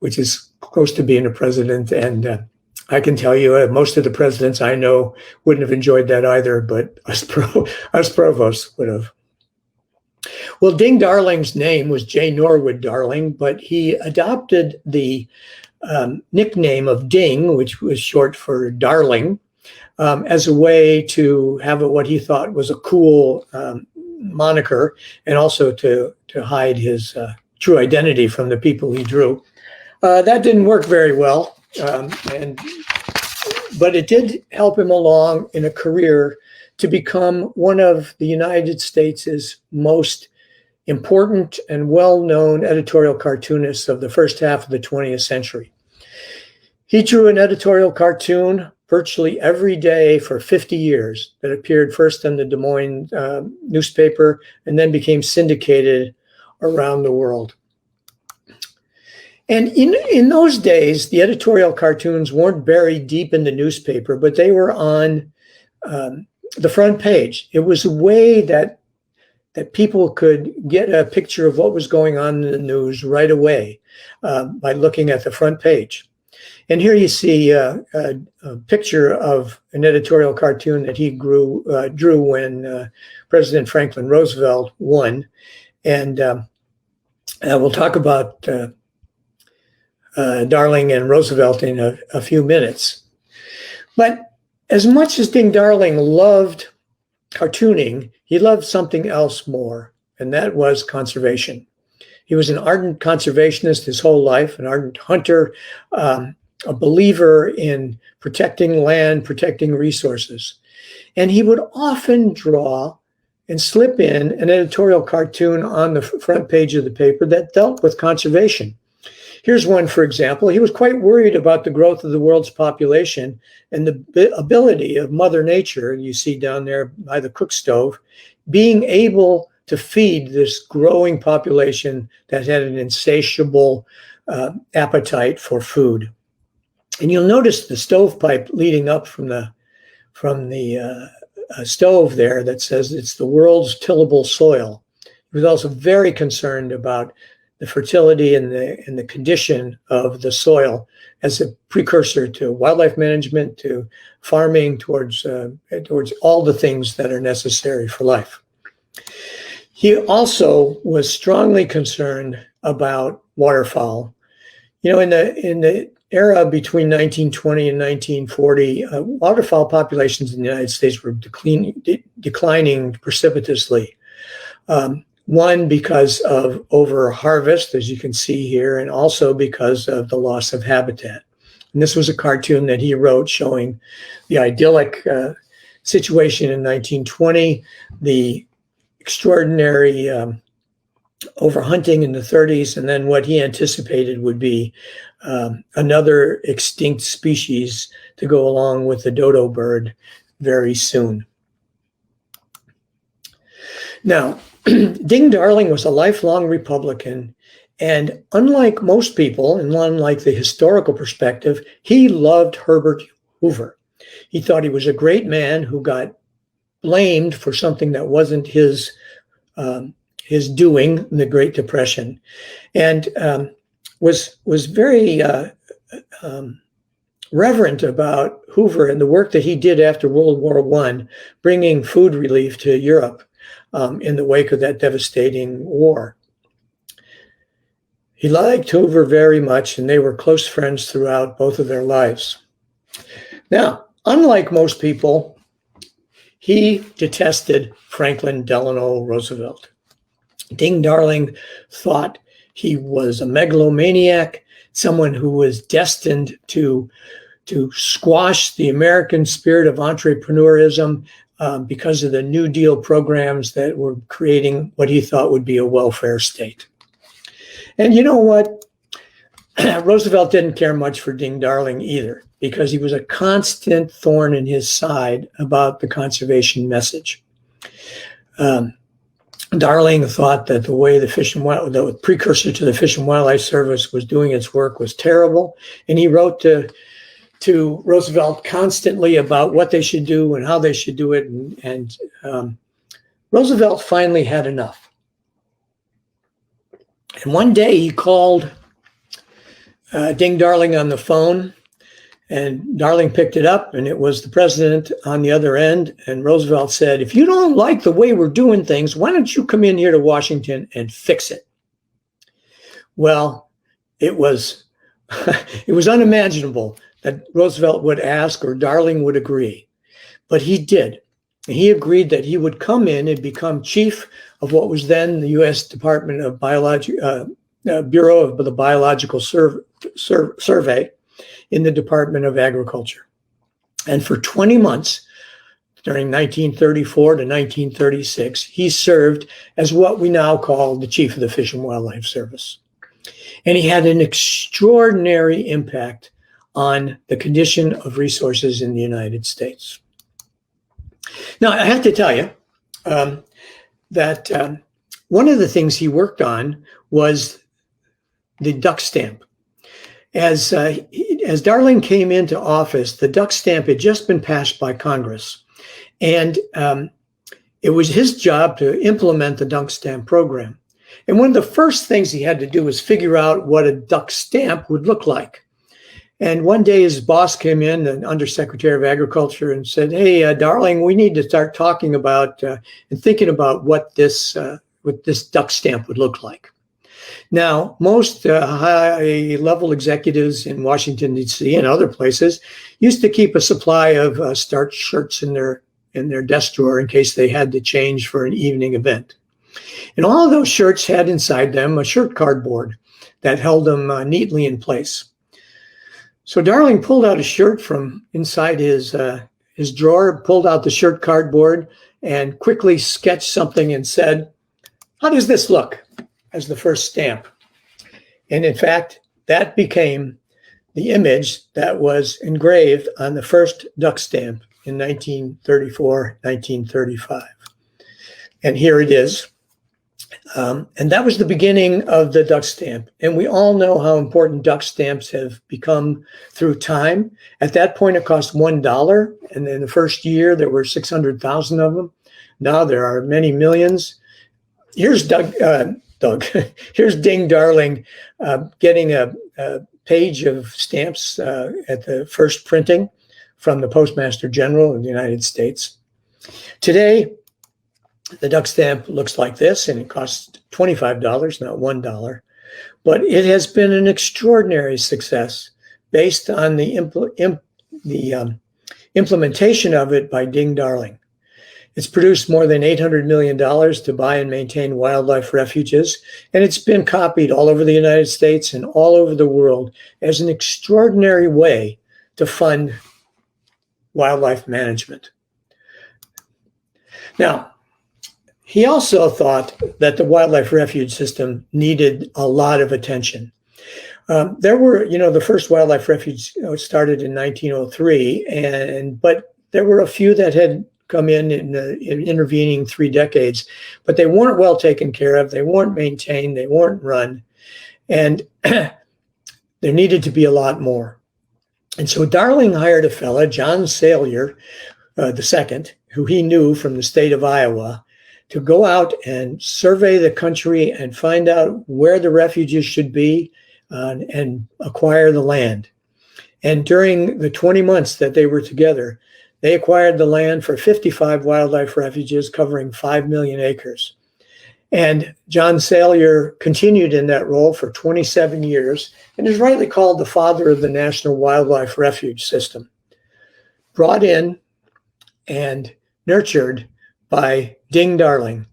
which is close to being a president, and I can tell you most of the presidents I know wouldn't have enjoyed that either, but us provosts would have. Well, Ding Darling's name was J. Norwood Darling, but he adopted the nickname of Ding, which was short for Darling, as a way to have what he thought was a cool moniker, and also to hide his true identity from the people he drew. That didn't work very well. But it did help him along in a career to become one of the United States' most important and well-known editorial cartoonists of the first half of the 20th century. He drew an editorial cartoon virtually every day for 50 years that appeared first in the Des Moines newspaper and then became syndicated around the world. And in those days, the editorial cartoons weren't buried deep in the newspaper, but they were on the front page. It was a way that people could get a picture of what was going on in the news right away by looking at the front page. And here you see a picture of an editorial cartoon that he drew when President Franklin Roosevelt won. And we'll talk about Darling and Roosevelt in a few minutes. But as much as Ding Darling loved cartooning, he loved something else more, and that was conservation. He was an ardent conservationist his whole life, an ardent hunter, a believer in protecting land, protecting resources. And he would often draw and slip in an editorial cartoon on the front page of the paper that dealt with conservation. Here's one, for example. He was quite worried about the growth of the world's population and the ability of Mother Nature, you see down there by the cook stove, being able to feed this growing population that had an insatiable appetite for food. And you'll notice the stovepipe leading up from the stove there that says it's the world's tillable soil. He was also very concerned about the fertility and the condition of the soil as a precursor to wildlife management, to farming, towards all the things that are necessary for life. He also was strongly concerned about waterfowl. You know, in the era between 1920 and 1940, waterfowl populations in the United States were declining precipitously. One, because of over-harvest, as you can see here, and also because of the loss of habitat. And this was a cartoon that he wrote showing the idyllic situation in 1920, the extraordinary overhunting in the 30s, and then what he anticipated would be another extinct species to go along with the dodo bird very soon. Now, Ding Darling was a lifelong Republican, and unlike most people, and unlike the historical perspective, he loved Herbert Hoover. He thought he was a great man who got blamed for something that wasn't his doing in the Great Depression, and was very reverent about Hoover and the work that he did after World War I, bringing food relief to Europe in the wake of that devastating war. He liked Hoover very much, and they were close friends throughout both of their lives. Now, unlike most people, he detested Franklin Delano Roosevelt. Ding Darling thought he was a megalomaniac, someone who was destined to squash the American spirit of entrepreneurism because of the New Deal programs that were creating what he thought would be a welfare state. And you know what? Roosevelt didn't care much for Ding Darling either, because he was a constant thorn in his side about the conservation message. Darling thought that the way the precursor to the Fish and Wildlife Service was doing its work was terrible, and he wrote to Roosevelt constantly about what they should do and how they should do it, and Roosevelt finally had enough. And one day he called Ding Darling on the phone, and Darling picked it up, and it was the president on the other end. And Roosevelt said, "If you don't like the way we're doing things, why don't you come in here to Washington and fix it?" Well, it was unimaginable that Roosevelt would ask or Darling would agree, but he did. And he agreed that he would come in and become chief of what was then the U.S. Department of Bureau of the Biological Survey in the Department of Agriculture. And for 20 months, during 1934 to 1936, he served as what we now call the chief of the Fish and Wildlife Service. And he had an extraordinary impact on the condition of resources in the United States. Now, I have to tell you that one of the things he worked on was the duck stamp. As Darling came into office, the duck stamp had just been passed by Congress, and it was his job to implement the duck stamp program. And one of the first things he had to do was figure out what a duck stamp would look like. And one day his boss came in, the Undersecretary of Agriculture, and said, "Hey, Darling, we need to start talking about and thinking about what this duck stamp would look like." Now, most high-level executives in Washington, D.C. and other places used to keep a supply of starched shirts in their desk drawer in case they had to change for an evening event. And all of those shirts had inside them a shirt cardboard that held them neatly in place. So Darling pulled out a shirt from inside his his drawer, pulled out the shirt cardboard, and quickly sketched something and said, "How does this look?" as the first stamp. And in fact, that became the image that was engraved on the first duck stamp in 1934, 1935. And here it is. And that was the beginning of the duck stamp. And we all know how important duck stamps have become through time. At that point, it cost $1. And in the first year, there were 600,000 of them. Now there are many millions. Here's here's Ding Darling getting a page of stamps at the first printing from the Postmaster General of the United States. Today, the duck stamp looks like this, and it costs $25, not $1. But it has been an extraordinary success based on the implementation of it by Ding Darling. It's produced more than $800 million to buy and maintain wildlife refuges, and it's been copied all over the United States and all over the world as an extraordinary way to fund wildlife management. Now, he also thought that the wildlife refuge system needed a lot of attention. There were, the first wildlife refuge started in 1903, but there were a few that had come in the intervening 3 decades, but they weren't well taken care of. They weren't maintained. They weren't run. And there needed to be a lot more. And so Darling hired a fella, John Salyer II, who he knew from the state of Iowa, to go out and survey the country and find out where the refuges should be and acquire the land. And during the 20 months that they were together, they acquired the land for 55 wildlife refuges covering 5 million acres. And John Salyer continued in that role for 27 years and is rightly called the father of the National Wildlife Refuge System, brought in and nurtured by Ding Darling.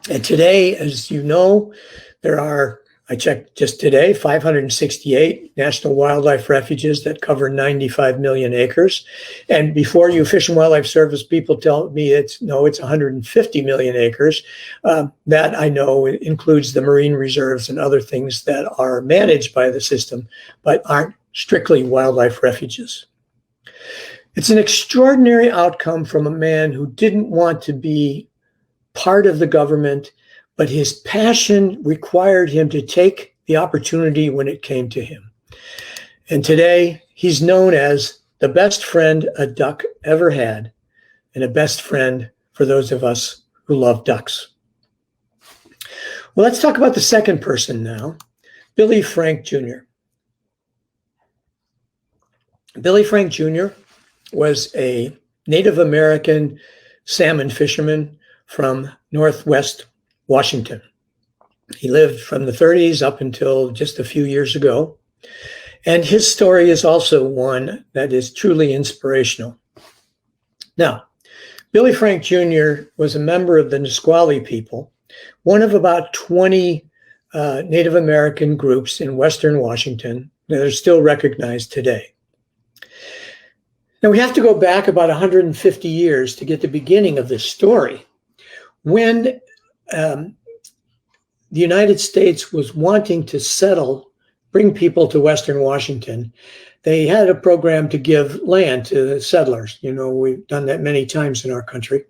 And today, as you know, there are, I checked just today, 568 national wildlife refuges that cover 95 million acres. And before you Fish and Wildlife Service people tell me it's 150 million acres, that I know includes the marine reserves and other things that are managed by the system, but aren't strictly wildlife refuges. It's an extraordinary outcome from a man who didn't want to be part of the government, but his passion required him to take the opportunity when it came to him. And today, he's known as the best friend a duck ever had, and a best friend for those of us who love ducks. Well, let's talk about the second person now, Billy Frank Jr. Billy Frank Jr. was a Native American salmon fisherman from Northwest Washington. He lived from the 30s up until just a few years ago. And his story is also one that is truly inspirational. Now, Billy Frank Jr. was a member of the Nisqually people, one of about 20 Native American groups in Western Washington that are still recognized today. Now, we have to go back about 150 years to get the beginning of this story. When the United States was wanting to bring people to Western Washington, they had a program to give land to the settlers. We've done that many times in our country.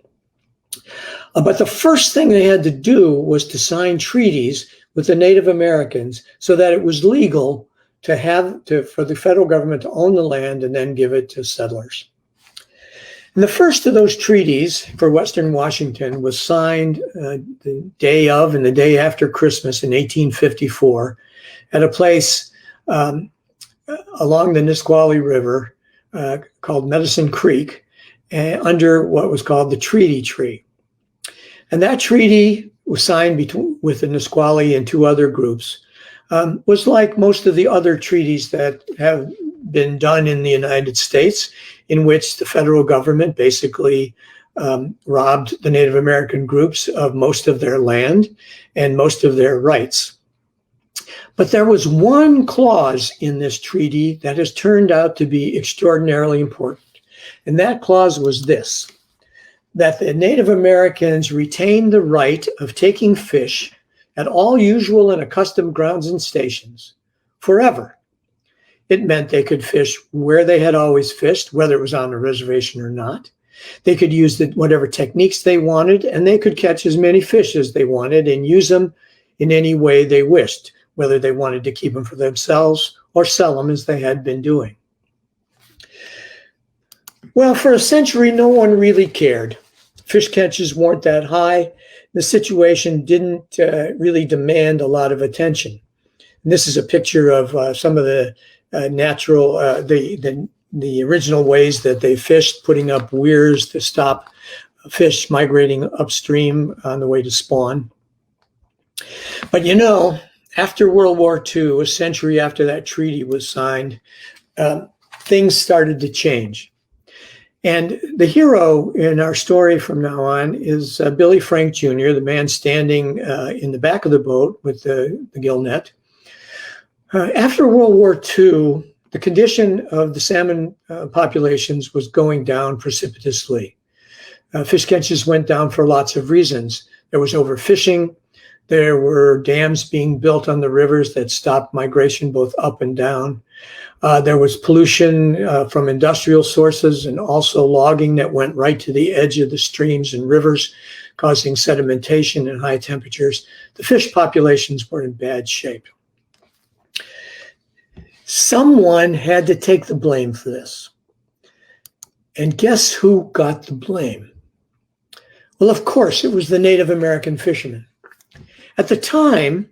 But the first thing they had to do was to sign treaties with the Native Americans so that it was legal for the federal government to own the land and then give it to settlers. And the first of those treaties for Western Washington was signed the day of and the day after Christmas in 1854 at a place along the Nisqually River called Medicine Creek under what was called the Treaty Tree. And that treaty was signed with the Nisqually and 2 other groups. Was like most of the other treaties that have been done in the United States, in which the federal government basically robbed the Native American groups of most of their land and most of their rights. But there was one clause in this treaty that has turned out to be extraordinarily important. And that clause was this, that the Native Americans retained the right of taking fish at all usual and accustomed grounds and stations forever. It meant they could fish where they had always fished, whether it was on the reservation or not. They could use whatever techniques they wanted, and they could catch as many fish as they wanted and use them in any way they wished, whether they wanted to keep them for themselves or sell them as they had been doing. Well, for a century, no one really cared. Fish catches weren't that high. The situation didn't really demand a lot of attention. And this is a picture of some of the natural, the original ways that they fished, putting up weirs to stop fish migrating upstream on the way to spawn. But you know, after World War II, a century after that treaty was signed, things started to change. And the hero in our story from now on is Billy Frank Jr., the man standing in the back of the boat with the gill net. After World War II, the condition of the salmon populations was going down precipitously. Fish catches went down for lots of reasons. There was overfishing. There were dams being built on the rivers that stopped migration both up and down. There was pollution from industrial sources and also logging that went right to the edge of the streams and rivers, causing sedimentation and high temperatures. The fish populations were in bad shape. Someone had to take the blame for this. And guess who got the blame? Well, of course, it was the Native American fishermen. At the time,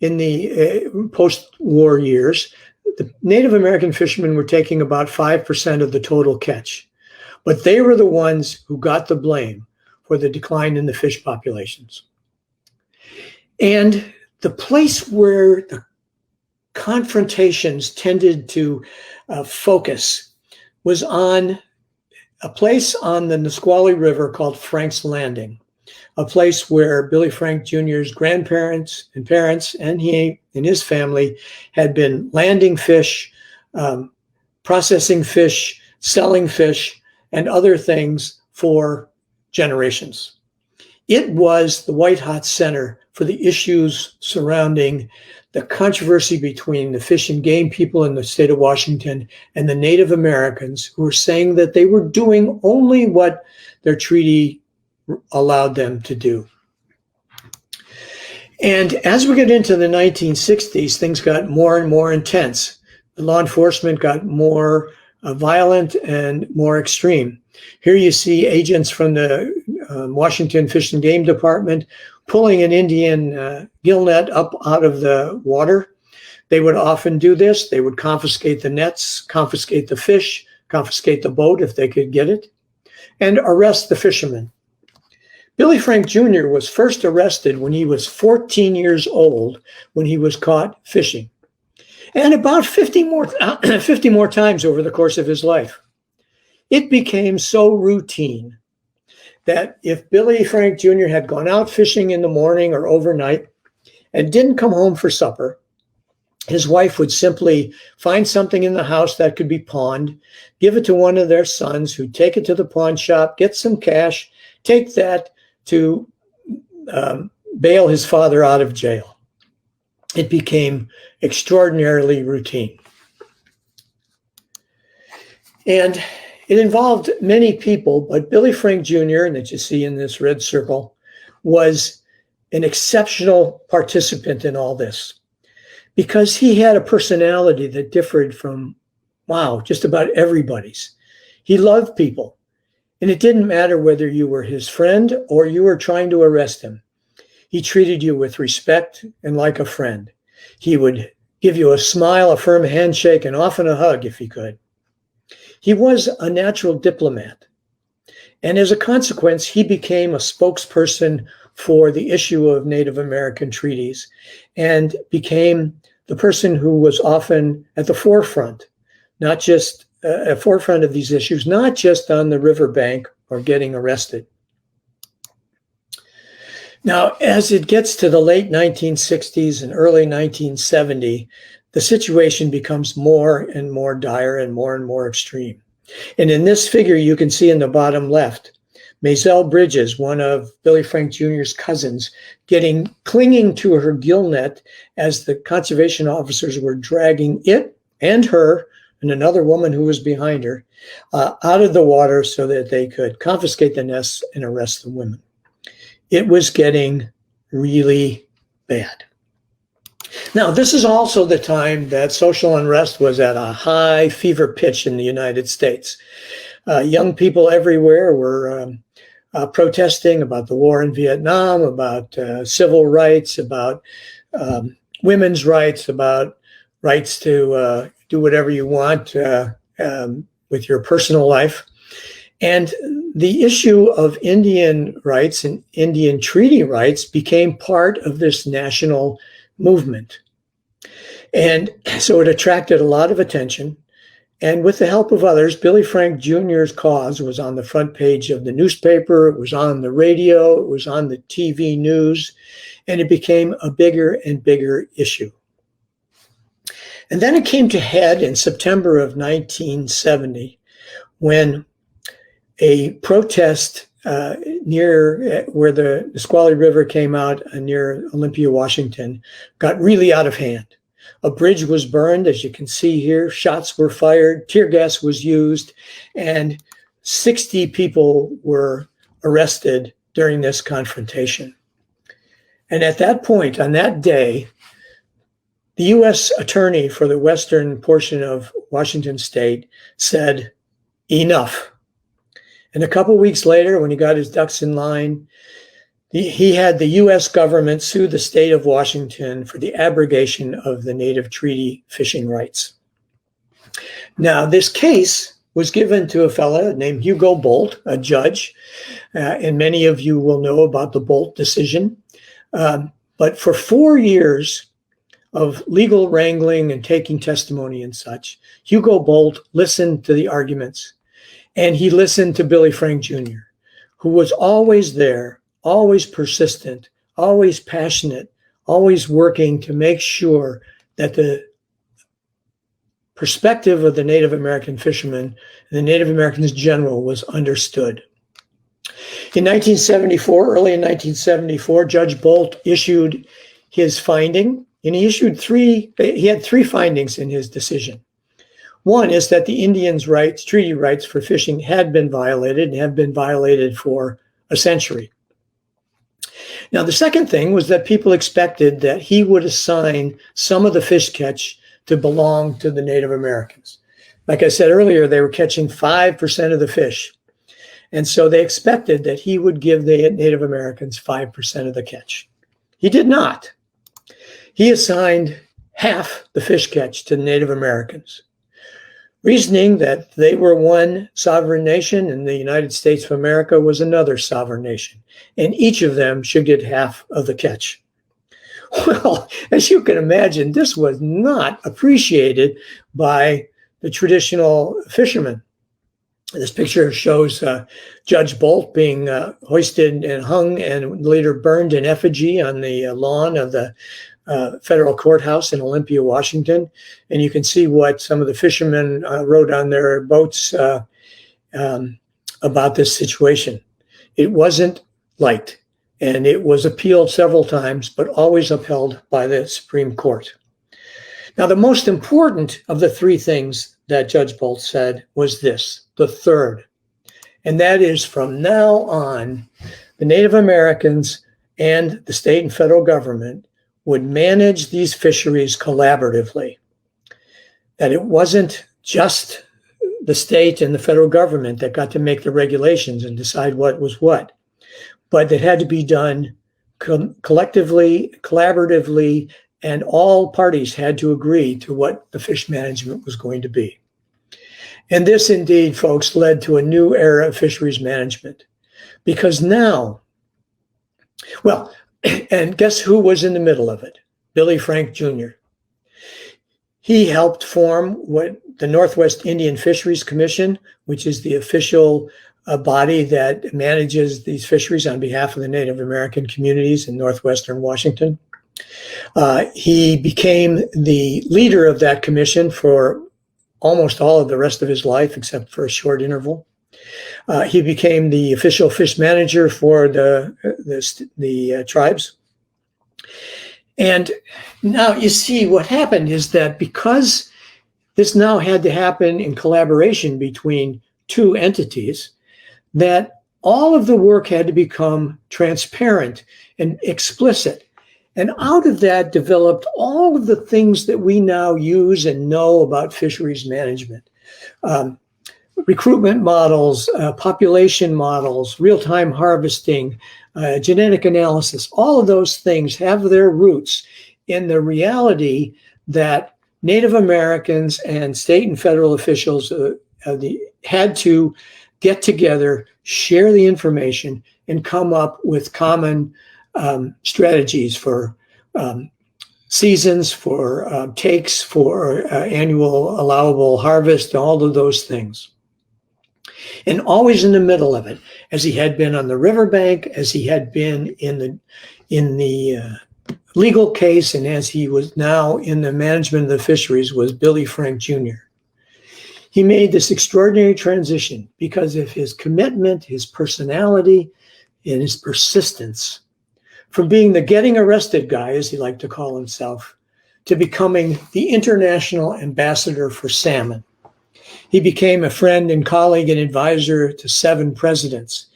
in the post-war years, the Native American fishermen were taking about 5% of the total catch, but they were the ones who got the blame for the decline in the fish populations. And the place where the confrontations tended to focus was on a place on the Nisqually River called Frank's Landing, a place where Billy Frank Jr.'s grandparents and parents and he and his family had been landing fish, processing fish, selling fish, and other things for generations. It was the white-hot center for the issues surrounding the controversy between the Fish and Game people in the state of Washington and the Native Americans, who were saying that they were doing only what their treaty allowed them to do. And as we get into the 1960s, things got more and more intense. The law enforcement got more violent and more extreme. Here you see agents from the Washington Fish and Game Department pulling an Indian gill net up out of the water. They would often do this. They would confiscate the nets, confiscate the fish, confiscate the boat if they could get it, and arrest the fishermen. Billy Frank Jr. was first arrested when he was 14 years old when he was caught fishing, and about 50 more times over the course of his life. It became so routine that if Billy Frank Jr. had gone out fishing in the morning or overnight and didn't come home for supper, his wife would simply find something in the house that could be pawned, give it to one of their sons, who'd take it to the pawn shop, get some cash, take that to bail his father out of jail. It became extraordinarily routine. And it involved many people, but Billy Frank Jr., and that you see in this red circle, was an exceptional participant in all this because he had a personality that differed from, just about everybody's. He loved people, and it didn't matter whether you were his friend or you were trying to arrest him. He treated you with respect and like a friend. He would give you a smile, a firm handshake, and often a hug if he could. He was a natural diplomat. And as a consequence, he became a spokesperson for the issue of Native American treaties and became the person who was often at the forefront, not just at forefront of these issues, not just on the riverbank or getting arrested. Now, as it gets to the late 1960s and early 1970, the situation becomes more and more dire and more extreme. And in this figure, you can see in the bottom left, Maisel Bridges, one of Billy Frank Jr.'s cousins, clinging to her gill net as the conservation officers were dragging it and her and another woman who was behind her out of the water so that they could confiscate the nests and arrest the women. It was getting really bad. Now, this is also the time that social unrest was at a high fever pitch in the United States. Young people everywhere were protesting about the war in Vietnam, about civil rights, about women's rights, about rights to do whatever you want with your personal life. And the issue of Indian rights and Indian treaty rights became part of this national movement. And so it attracted a lot of attention. And with the help of others, Billy Frank Jr.'s cause was on the front page of the newspaper, it was on the radio, it was on the TV news, and it became a bigger and bigger issue. And then it came to head in September of 1970 when a protest near where the Nisqually River came out near Olympia, Washington, got really out of hand. A bridge was burned, as you can see here. Shots were fired, tear gas was used, and 60 people were arrested during this confrontation. And at that point, on that day, the U.S. attorney for the western portion of Washington state said, enough. And a couple weeks later, when he got his ducks in line, he had the U.S. government sue the state of Washington for the abrogation of the native treaty fishing rights. Now, this case was given to a fellow named Hugo Bolt, a judge, and many of you will know about the Bolt decision. But for 4 years of legal wrangling and taking testimony and such, Hugo Bolt listened to the arguments, and he listened to Billy Frank Jr., who was always there, always persistent, always passionate, always working to make sure that the perspective of the Native American fishermen and the Native Americans in general was understood. In 1974, early in 1974, Judge Bolt issued his finding, and he had three findings in his decision. One is that the Indians' rights, treaty rights for fishing had been violated and have been violated for a century. Now, the second thing was that people expected that he would assign some of the fish catch to belong to the Native Americans. Like I said earlier, they were catching 5% of the fish. And so they expected that he would give the Native Americans 5% of the catch. He did not. He assigned half the fish catch to the Native Americans, reasoning that they were one sovereign nation and the United States of America was another sovereign nation, and each of them should get half of the catch. Well, as you can imagine, this was not appreciated by the traditional fishermen. This picture shows Judge Bolt being hoisted and hung and later burned in effigy on the lawn of the federal courthouse in Olympia, Washington. And you can see what some of the fishermen wrote on their boats about this situation. It wasn't liked, and it was appealed several times, but always upheld by the Supreme Court. Now, the most important of the three things that Judge Bolt said was this, the third, and that is from now on, the Native Americans and the state and federal government would manage these fisheries collaboratively. That it wasn't just the state and the federal government that got to make the regulations and decide what was what, but it had to be done collectively, collaboratively, and all parties had to agree to what the fish management was going to be. And this indeed, folks, led to a new era of fisheries management. Because now, well, and guess who was in the middle of it? Billy Frank Jr. He helped form what the Northwest Indian Fisheries Commission, which is the official body that manages these fisheries on behalf of the Native American communities in northwestern Washington. He became the leader of that commission for almost all of the rest of his life, except for a short interval. He became the official fish manager for the tribes. And now you see what happened is that because this now had to happen in collaboration between two entities, that all of the work had to become transparent and explicit. And out of that developed all of the things that we now use and know about fisheries management. Recruitment models, population models, real-time harvesting, genetic analysis, all of those things have their roots in the reality that Native Americans and state and federal officials had to get together, share the information, and come up with common strategies for seasons, for takes, for annual allowable harvest, all of those things. And always in the middle of it, as he had been on the riverbank, as he had been in the legal case, and as he was now in the management of the fisheries, was Billy Frank Jr. He made this extraordinary transition because of his commitment, his personality, and his persistence, from being the getting arrested guy, as he liked to call himself, to becoming the international ambassador for salmon. He became a friend and colleague and advisor to 7 presidents.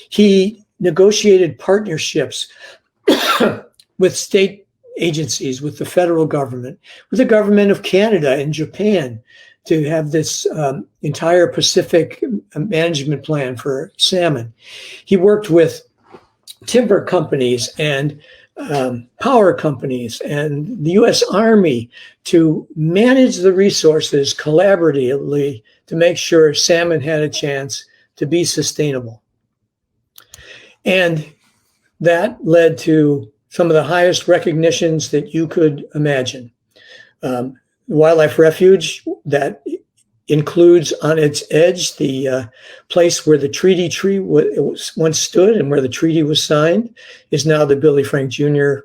He negotiated partnerships with state agencies, with the federal government, with the government of Canada and Japan to have this entire Pacific management plan for salmon. He worked with timber companies and power companies and the U.S. Army to manage the resources collaboratively to make sure salmon had a chance to be sustainable. And that led to some of the highest recognitions that you could imagine. Wildlife Refuge, that includes on its edge the place where the treaty tree once stood and where the treaty was signed, is now the Billy Frank Jr.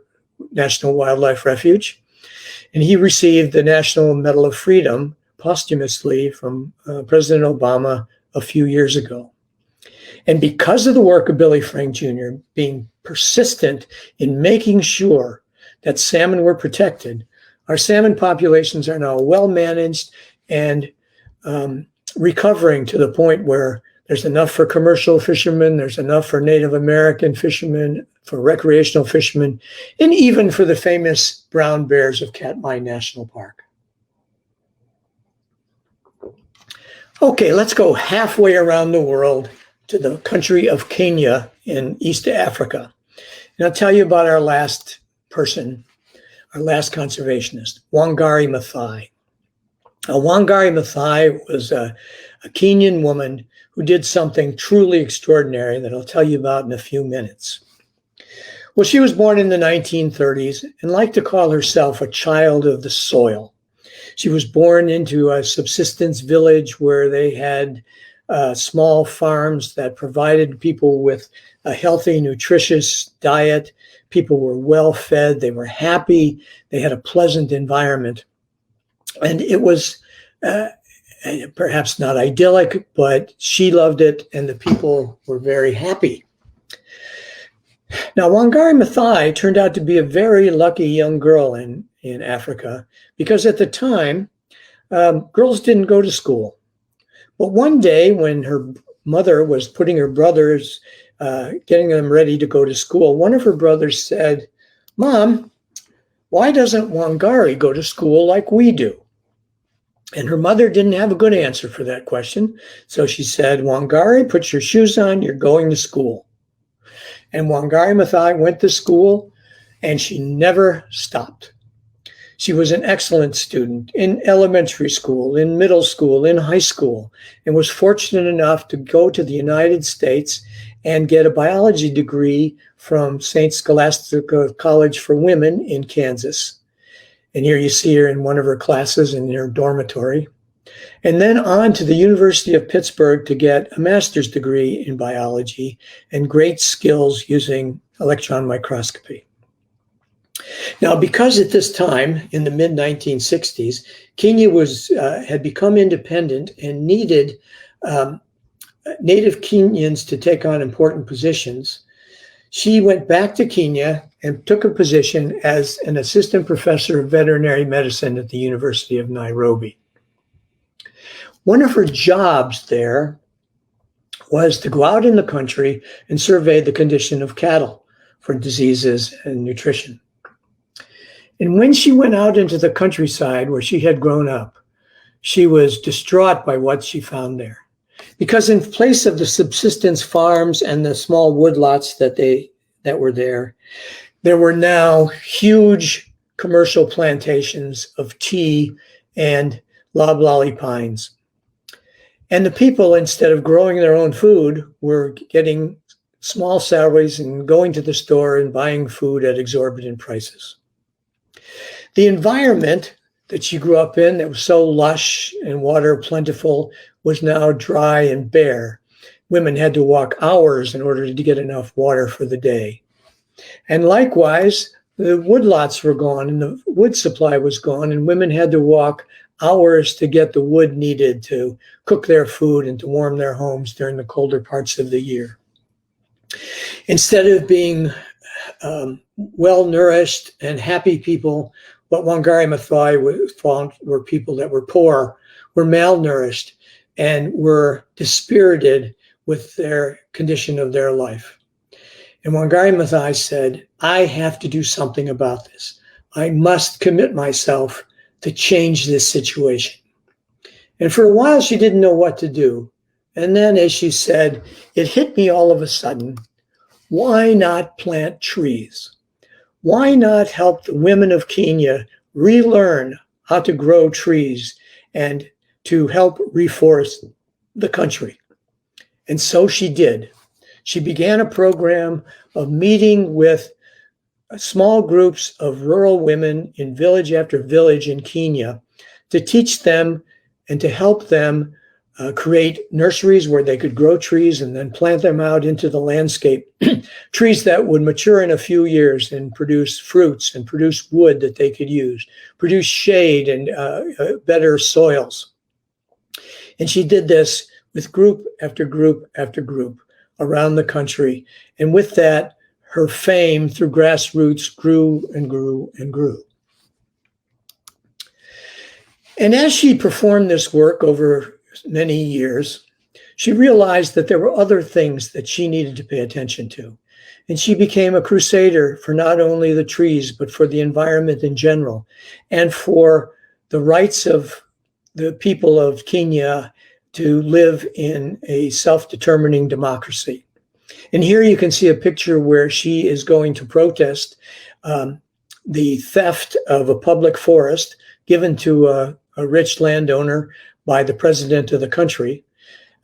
National Wildlife Refuge. And he received the National Medal of Freedom posthumously from President Obama a few years ago. And because of the work of Billy Frank Jr. being persistent in making sure that salmon were protected, our salmon populations are now well managed and recovering to the point where there's enough for commercial fishermen, there's enough for Native American fishermen, for recreational fishermen, and even for the famous brown bears of Katmai National Park. Okay, let's go halfway around the world to the country of Kenya in East Africa. And I'll tell you about our last person, our last conservationist, Wangari Maathai. Wangari Maathai was a Kenyan woman who did something truly extraordinary that I'll tell you about in a few minutes. Well, she was born in the 1930s and liked to call herself a child of the soil. She was born into a subsistence village where they had small farms that provided people with a healthy, nutritious diet. People were well fed, they were happy, they had a pleasant environment. And it was perhaps not idyllic, but she loved it and the people were very happy. Now, Wangari Maathai turned out to be a very lucky young girl in Africa because at the time, girls didn't go to school. But one day when her mother was putting her brothers, getting them ready to go to school, one of her brothers said, "Mom, why doesn't Wangari go to school like we do?" And her mother didn't have a good answer for that question. So she said, "Wangari, put your shoes on, you're going to school." And Wangari Maathai went to school and she never stopped. She was an excellent student in elementary school, in middle school, in high school, and was fortunate enough to go to the United States and get a biology degree from St. Scholastica College for Women in Kansas. And here you see her in one of her classes in her dormitory. And then on to the University of Pittsburgh to get a master's degree in biology and great skills using electron microscopy. Now, because at this time, in the mid-1960s, Kenya had become independent and needed native Kenyans to take on important positions, she went back to Kenya and took a position as an assistant professor of veterinary medicine at the University of Nairobi. One of her jobs there was to go out in the country and survey the condition of cattle for diseases and nutrition. And when she went out into the countryside where she had grown up, she was distraught by what she found there. Because in place of the subsistence farms and the small woodlots that were there were now huge commercial plantations of tea and loblolly pines. And the people, instead of growing their own food, were getting small salaries and going to the store and buying food at exorbitant prices. The environment that she grew up in that was so lush and water plentiful was now dry and bare. Women had to walk hours in order to get enough water for the day. And likewise, the woodlots were gone and the wood supply was gone, and women had to walk hours to get the wood needed to cook their food and to warm their homes during the colder parts of the year. Instead of being well-nourished and happy people, what Wangari Maathai found were people that were poor, were malnourished, and were dispirited with their condition of their life. And Wangari Maathai said, I have to do something about this. I must commit myself to change this situation. And for a while, she didn't know what to do. And then, as she said, it hit me all of a sudden, why not plant trees? Why not help the women of Kenya relearn how to grow trees and to help reforest the country? And so she did. She began a program of meeting with small groups of rural women in village after village in Kenya to teach them and to help them create nurseries where they could grow trees and then plant them out into the landscape. Trees that would mature in a few years and produce fruits and produce wood that they could use, produce shade and better soils. And she did this with group after group after group around the country. And with that, her fame through grassroots grew and grew and grew. And as she performed this work over many years, she realized that there were other things that she needed to pay attention to. And she became a crusader for not only the trees, but for the environment in general, and for the rights of the people of Kenya to live in a self-determining democracy. And here you can see a picture where she is going to protest the theft of a public forest given to a rich landowner by the president of the country.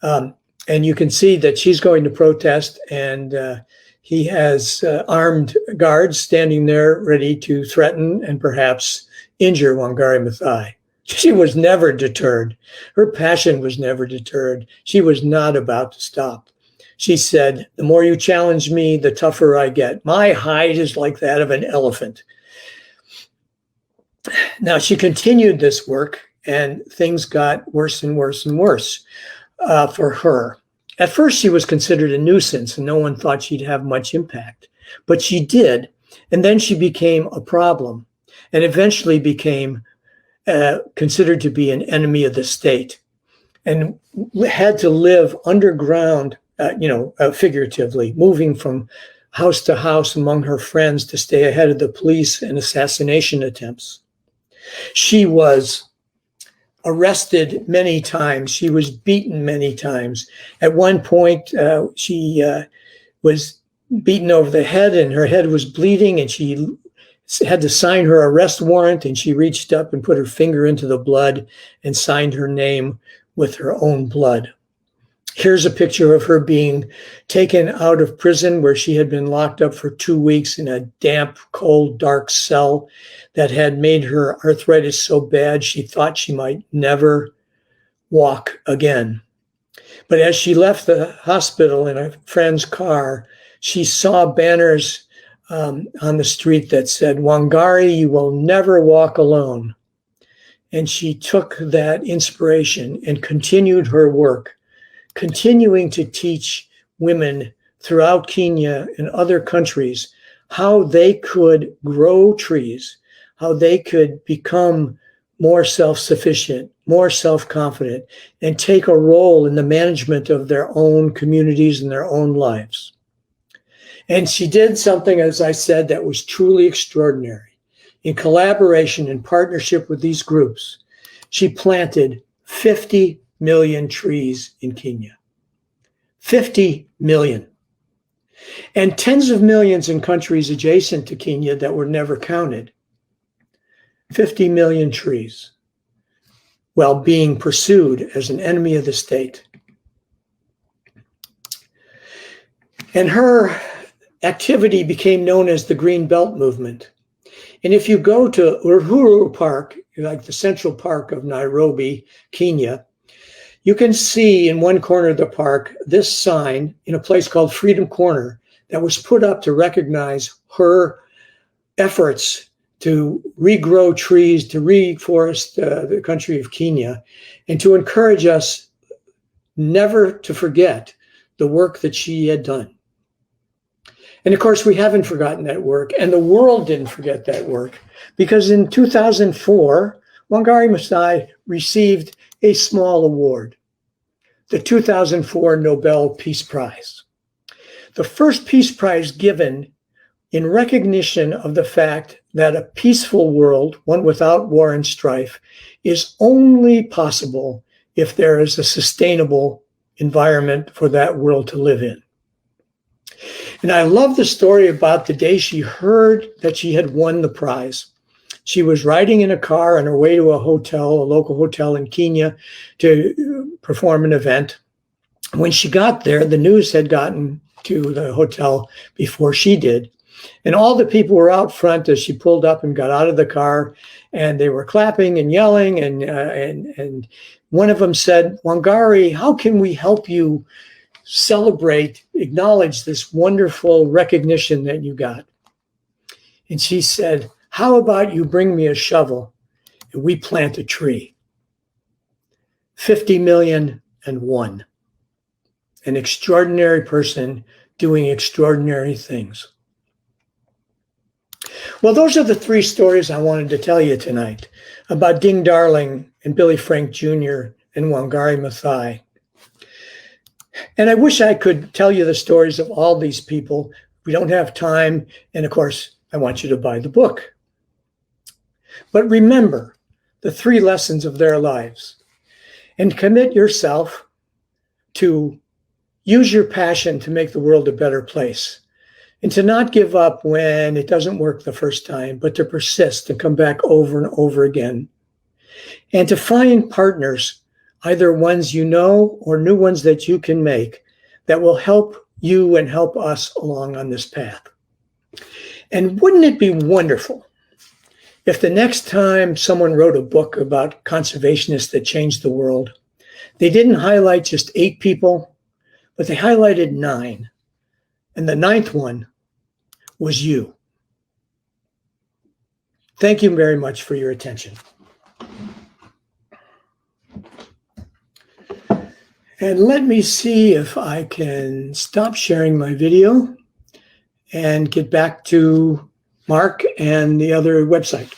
And you can see that she's going to protest, and he has armed guards standing there ready to threaten and perhaps injure Wangari Maathai. She was never deterred. Her passion was never deterred. She was not about to stop. She said, the more you challenge me, the tougher I get. My hide is like that of an elephant. Now, she continued this work, and things got worse and worse and worse for her. At first, she was considered a nuisance, and no one thought she'd have much impact. But she did, and then she became a problem, and eventually became considered to be an enemy of the state, and had to live underground, figuratively, moving from house to house among her friends to stay ahead of the police and assassination attempts. She was arrested many times. She was beaten many times. At one point, she was beaten over the head and her head was bleeding, and she had to sign her arrest warrant, and she reached up and put her finger into the blood and signed her name with her own blood. Here's a picture of her being taken out of prison, where she had been locked up for 2 weeks in a damp, cold, dark cell that had made her arthritis so bad she thought she might never walk again. But as she left the hospital in a friend's car, she saw banners on the street that said, "Wangari, you will never walk alone." And she took that inspiration and continued her work, continuing to teach women throughout Kenya and other countries how they could grow trees, how they could become more self-sufficient, more self-confident, and take a role in the management of their own communities and their own lives. And she did something, as I said, that was truly extraordinary. In collaboration and partnership with these groups, she planted 50 million trees in Kenya. 50 million. And tens of millions in countries adjacent to Kenya that were never counted. 50 million trees, while being pursued as an enemy of the state. And her activity became known as the Greenbelt Movement. And if you go to Uhuru Park, like the Central Park of Nairobi, Kenya, you can see in one corner of the park this sign in a place called Freedom Corner that was put up to recognize her efforts to regrow trees, to reforest the country of Kenya, and to encourage us never to forget the work that she had done. And of course, we haven't forgotten that work, and the world didn't forget that work, because in 2004, Wangari Maathai received a small award, the 2004 Nobel Peace Prize. The first Peace Prize given in recognition of the fact that a peaceful world, one without war and strife, is only possible if there is a sustainable environment for that world to live in. And I love the story about the day she heard that she had won the prize. She was riding in a car on her way to a hotel, a local hotel in Kenya, to perform an event. When she got there, the news had gotten to the hotel before she did. And all the people were out front as she pulled up and got out of the car, and they were clapping and yelling. And one of them said, "Wangari, how can we help you celebrate, acknowledge this wonderful recognition that you got?" And she said, "How about you bring me a shovel and we plant a tree?" 50 million and one. An extraordinary person doing extraordinary things. Well, those are the three stories I wanted to tell you tonight about Ding Darling and Billy Frank Jr. and Wangari Maathai. And I wish I could tell you the stories of all these people. We don't have time. And of course, I want you to buy the book. But remember the three lessons of their lives and commit yourself to use your passion to make the world a better place, and to not give up when it doesn't work the first time, but to persist and come back over and over again, and to find partners, either ones you know or new ones that you can make, that will help you and help us along on this path. And wouldn't it be wonderful if the next time someone wrote a book about conservationists that changed the world, they didn't highlight just 8 people, but they highlighted 9. And the 9th one was you. Thank you very much for your attention. And let me see if I can stop sharing my video and get back to Mark and the other website.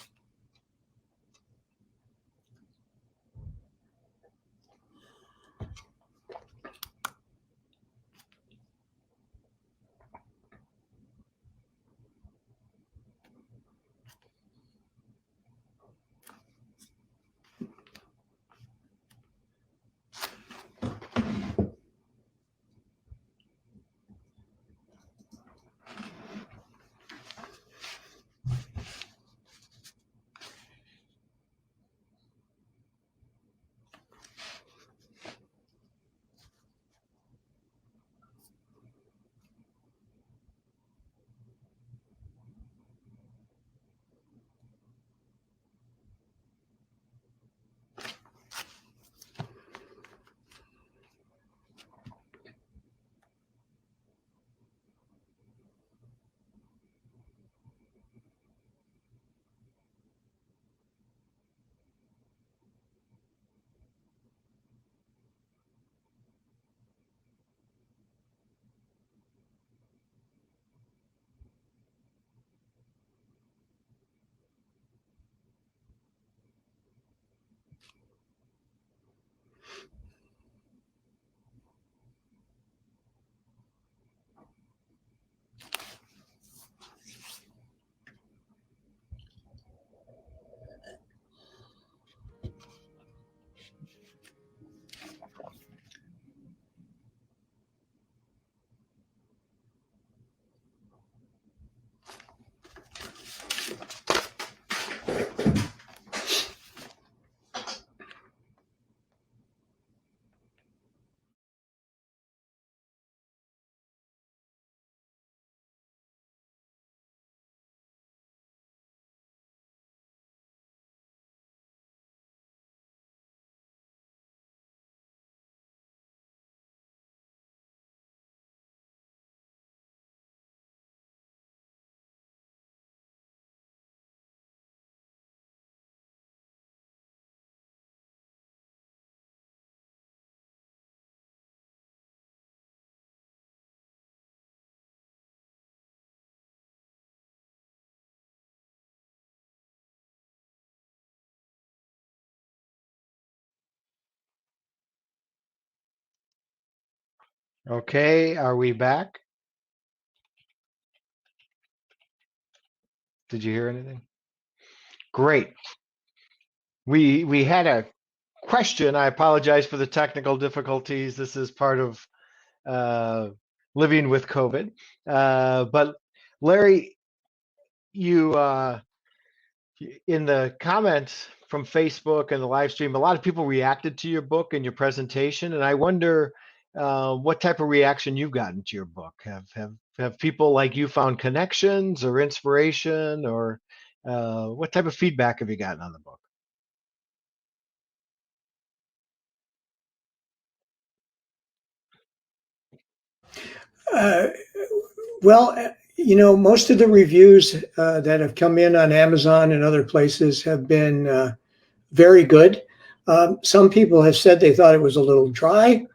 Okay, are we back? Did you hear anything? Great. We had a question. I apologize for the technical difficulties. This is part of living with COVID. But Larry, you in the comments from Facebook and the live stream, a lot of people reacted to your book and your presentation, and I wonder what type of reaction you've gotten to your book. Have people like you found connections or inspiration, or what type of feedback have you gotten on the book? Well, most of the reviews that have come in on Amazon and other places have been very good. Some people have said they thought it was a little dry.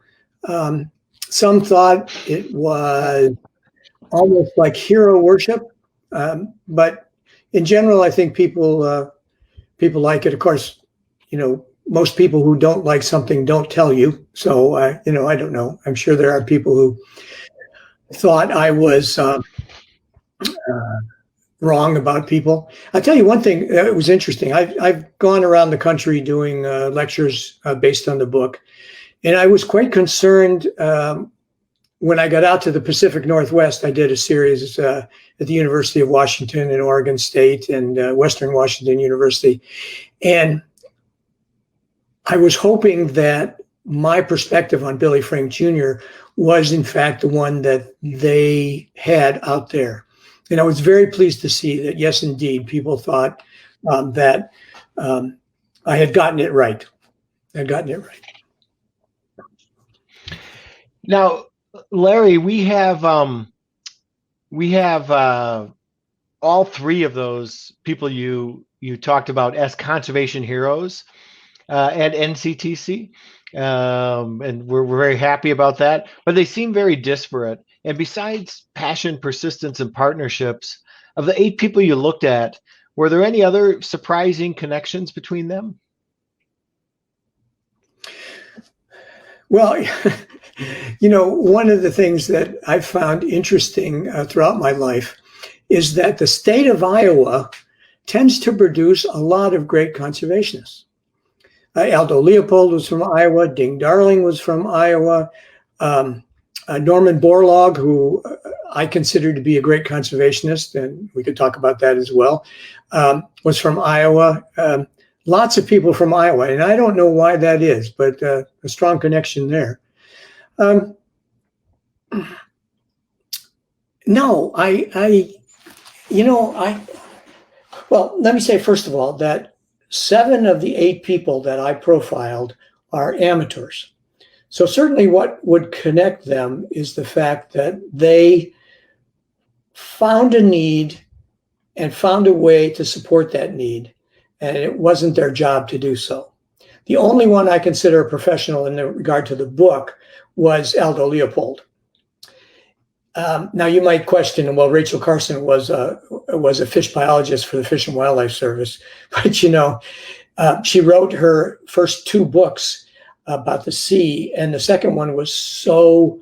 Some thought it was almost like hero worship. But in general, I think people like it. Of course, most people who don't like something don't tell you. So, I don't know. I'm sure there are people who thought I was wrong about people. I'll tell you one thing that was interesting. I've gone around the country doing lectures based on the book, and I was quite concerned when I got out to the Pacific Northwest. I did a series at the University of Washington and Oregon State and Western Washington University, and I was hoping that my perspective on Billy Frank Jr. was in fact the one that they had out there. And I was very pleased to see that, yes, indeed, people thought that I had gotten it right. Now, Larry, we have all three of those people you talked about as conservation heroes at NCTC, and we're very happy about that. But they seem very disparate. And besides passion, persistence, and partnerships, of the 8 people you looked at, were there any other surprising connections between them? Well, one of the things that I've found interesting throughout my life is that the state of Iowa tends to produce a lot of great conservationists. Aldo Leopold was from Iowa. Ding Darling was from Iowa. Norman Borlaug, who I consider to be a great conservationist, and we could talk about that as well, was from Iowa. Lots of people from Iowa, and I don't know why that is, but a strong connection there. No, well, let me say, first of all, that 7 of the 8 people that I profiled are amateurs. So certainly what would connect them is the fact that they found a need and found a way to support that need, and it wasn't their job to do so. The only one I consider a professional in regard to the book was Aldo Leopold. Now you might question, well, Rachel Carson was a fish biologist for the Fish and Wildlife Service, but she wrote her first 2 books about the sea, and the second one was so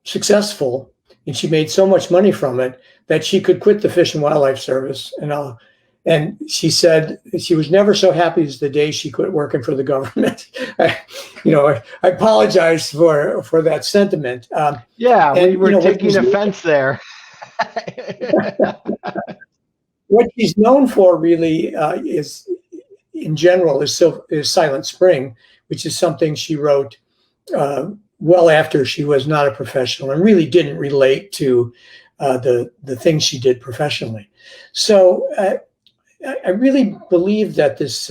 successful, and she made so much money from it that she could quit the Fish and Wildlife Service. And she said she was never so happy as the day she quit working for the government. I apologize for that sentiment. We're taking offense there. What she's known for really is, in general, is Silent Spring, which is something she wrote well after she was not a professional and really didn't relate to the things she did professionally. So I really believe that this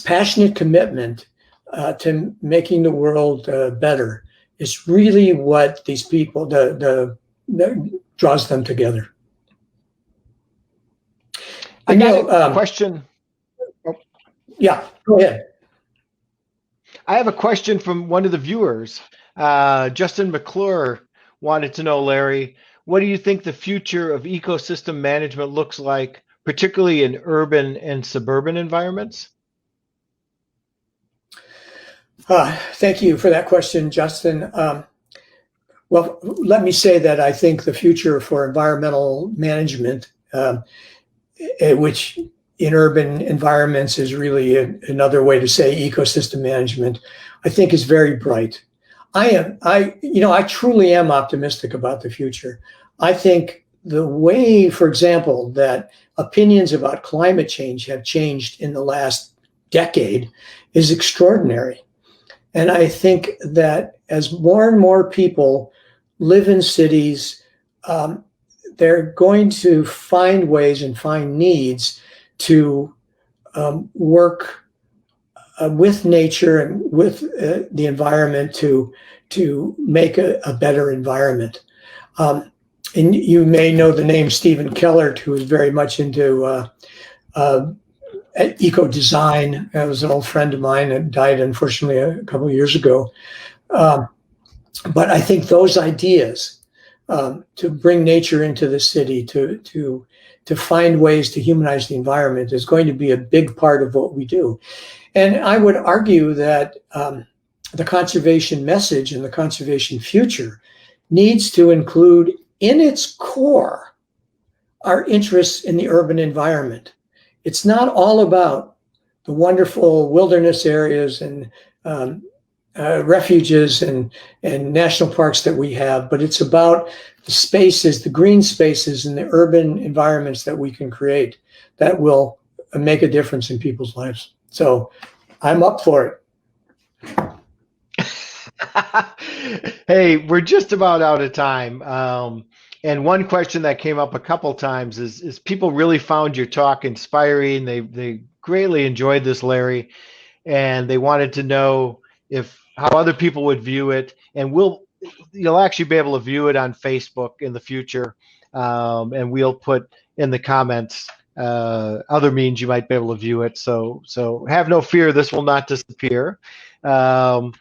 passionate commitment to making the world better is really what these people that draws them together. I got a question. Yeah, go ahead. I have a question from one of the viewers. Justin McClure wanted to know, Larry, what do you think the future of ecosystem management looks like, particularly in urban and suburban environments? Thank you for that question, Justin. Well, let me say that I think the future for environmental management, which in urban environments is really another way to say ecosystem management, I think is very bright. I truly am optimistic about the future. I think the way, for example, that opinions about climate change have changed in the last decade is extraordinary. And I think that as more and more people live in cities, they're going to find ways and find needs to work with nature and with the environment to make a better environment. And you may know the name Stephen Kellert, who is very much into eco-design. That was an old friend of mine that died, unfortunately, a couple of years ago. But I think those ideas to bring nature into the city, to find ways to humanize the environment is going to be a big part of what we do. And I would argue that the conservation message and the conservation future needs to include in its core our interests in the urban environment. It's not all about the wonderful wilderness areas and refuges and national parks that we have, but it's about the spaces, the green spaces and the urban environments that we can create that will make a difference in people's lives. So I'm up for it. Hey, we're just about out of time. And one question that came up a couple times is people really found your talk inspiring. They greatly enjoyed this, Larry, and they wanted to know how other people would view it. And you'll actually be able to view it on Facebook in the future, and we'll put in the comments other means you might be able to view it. So have no fear, this will not disappear. And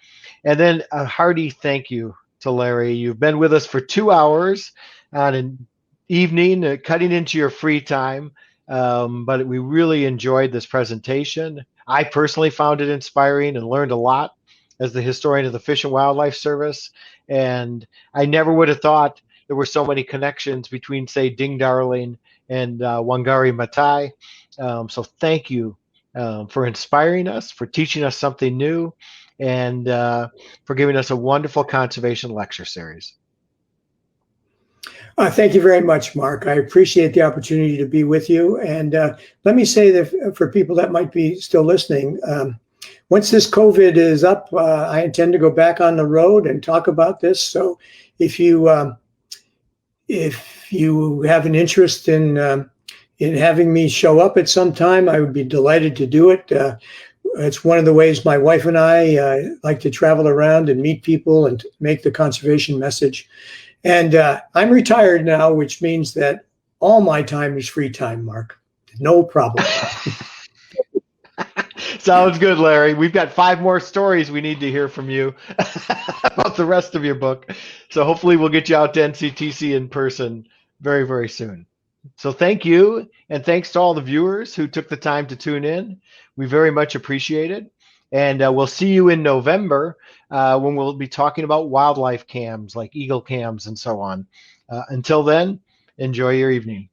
then a hearty thank you to Larry. You've been with us for 2 hours on an evening, cutting into your free time. But we really enjoyed this presentation. I personally found it inspiring and learned a lot as the historian of the Fish and Wildlife Service. And I never would have thought there were so many connections between, say, Ding Darling and Wangari Maathai. So thank you for inspiring us, for teaching us something new, and for giving us a wonderful conservation lecture series. Thank you very much, Mark. I appreciate the opportunity to be with you. And let me say that for people that might be still listening, once this COVID is up, I intend to go back on the road and talk about this. So if you have an interest in having me show up at some time, I would be delighted to do it. It's one of the ways my wife and I like to travel around and meet people and make the conservation message. And I'm retired now, which means that all my time is free time, Mark. No problem. Sounds good, Larry. We've got 5 more stories we need to hear from you about the rest of your book. So hopefully we'll get you out to NCTC in person very, very soon. So thank you. And thanks to all the viewers who took the time to tune in. We very much appreciate it. And we'll see you in November when we'll be talking about wildlife cams like eagle cams and so on. Until then, enjoy your evening.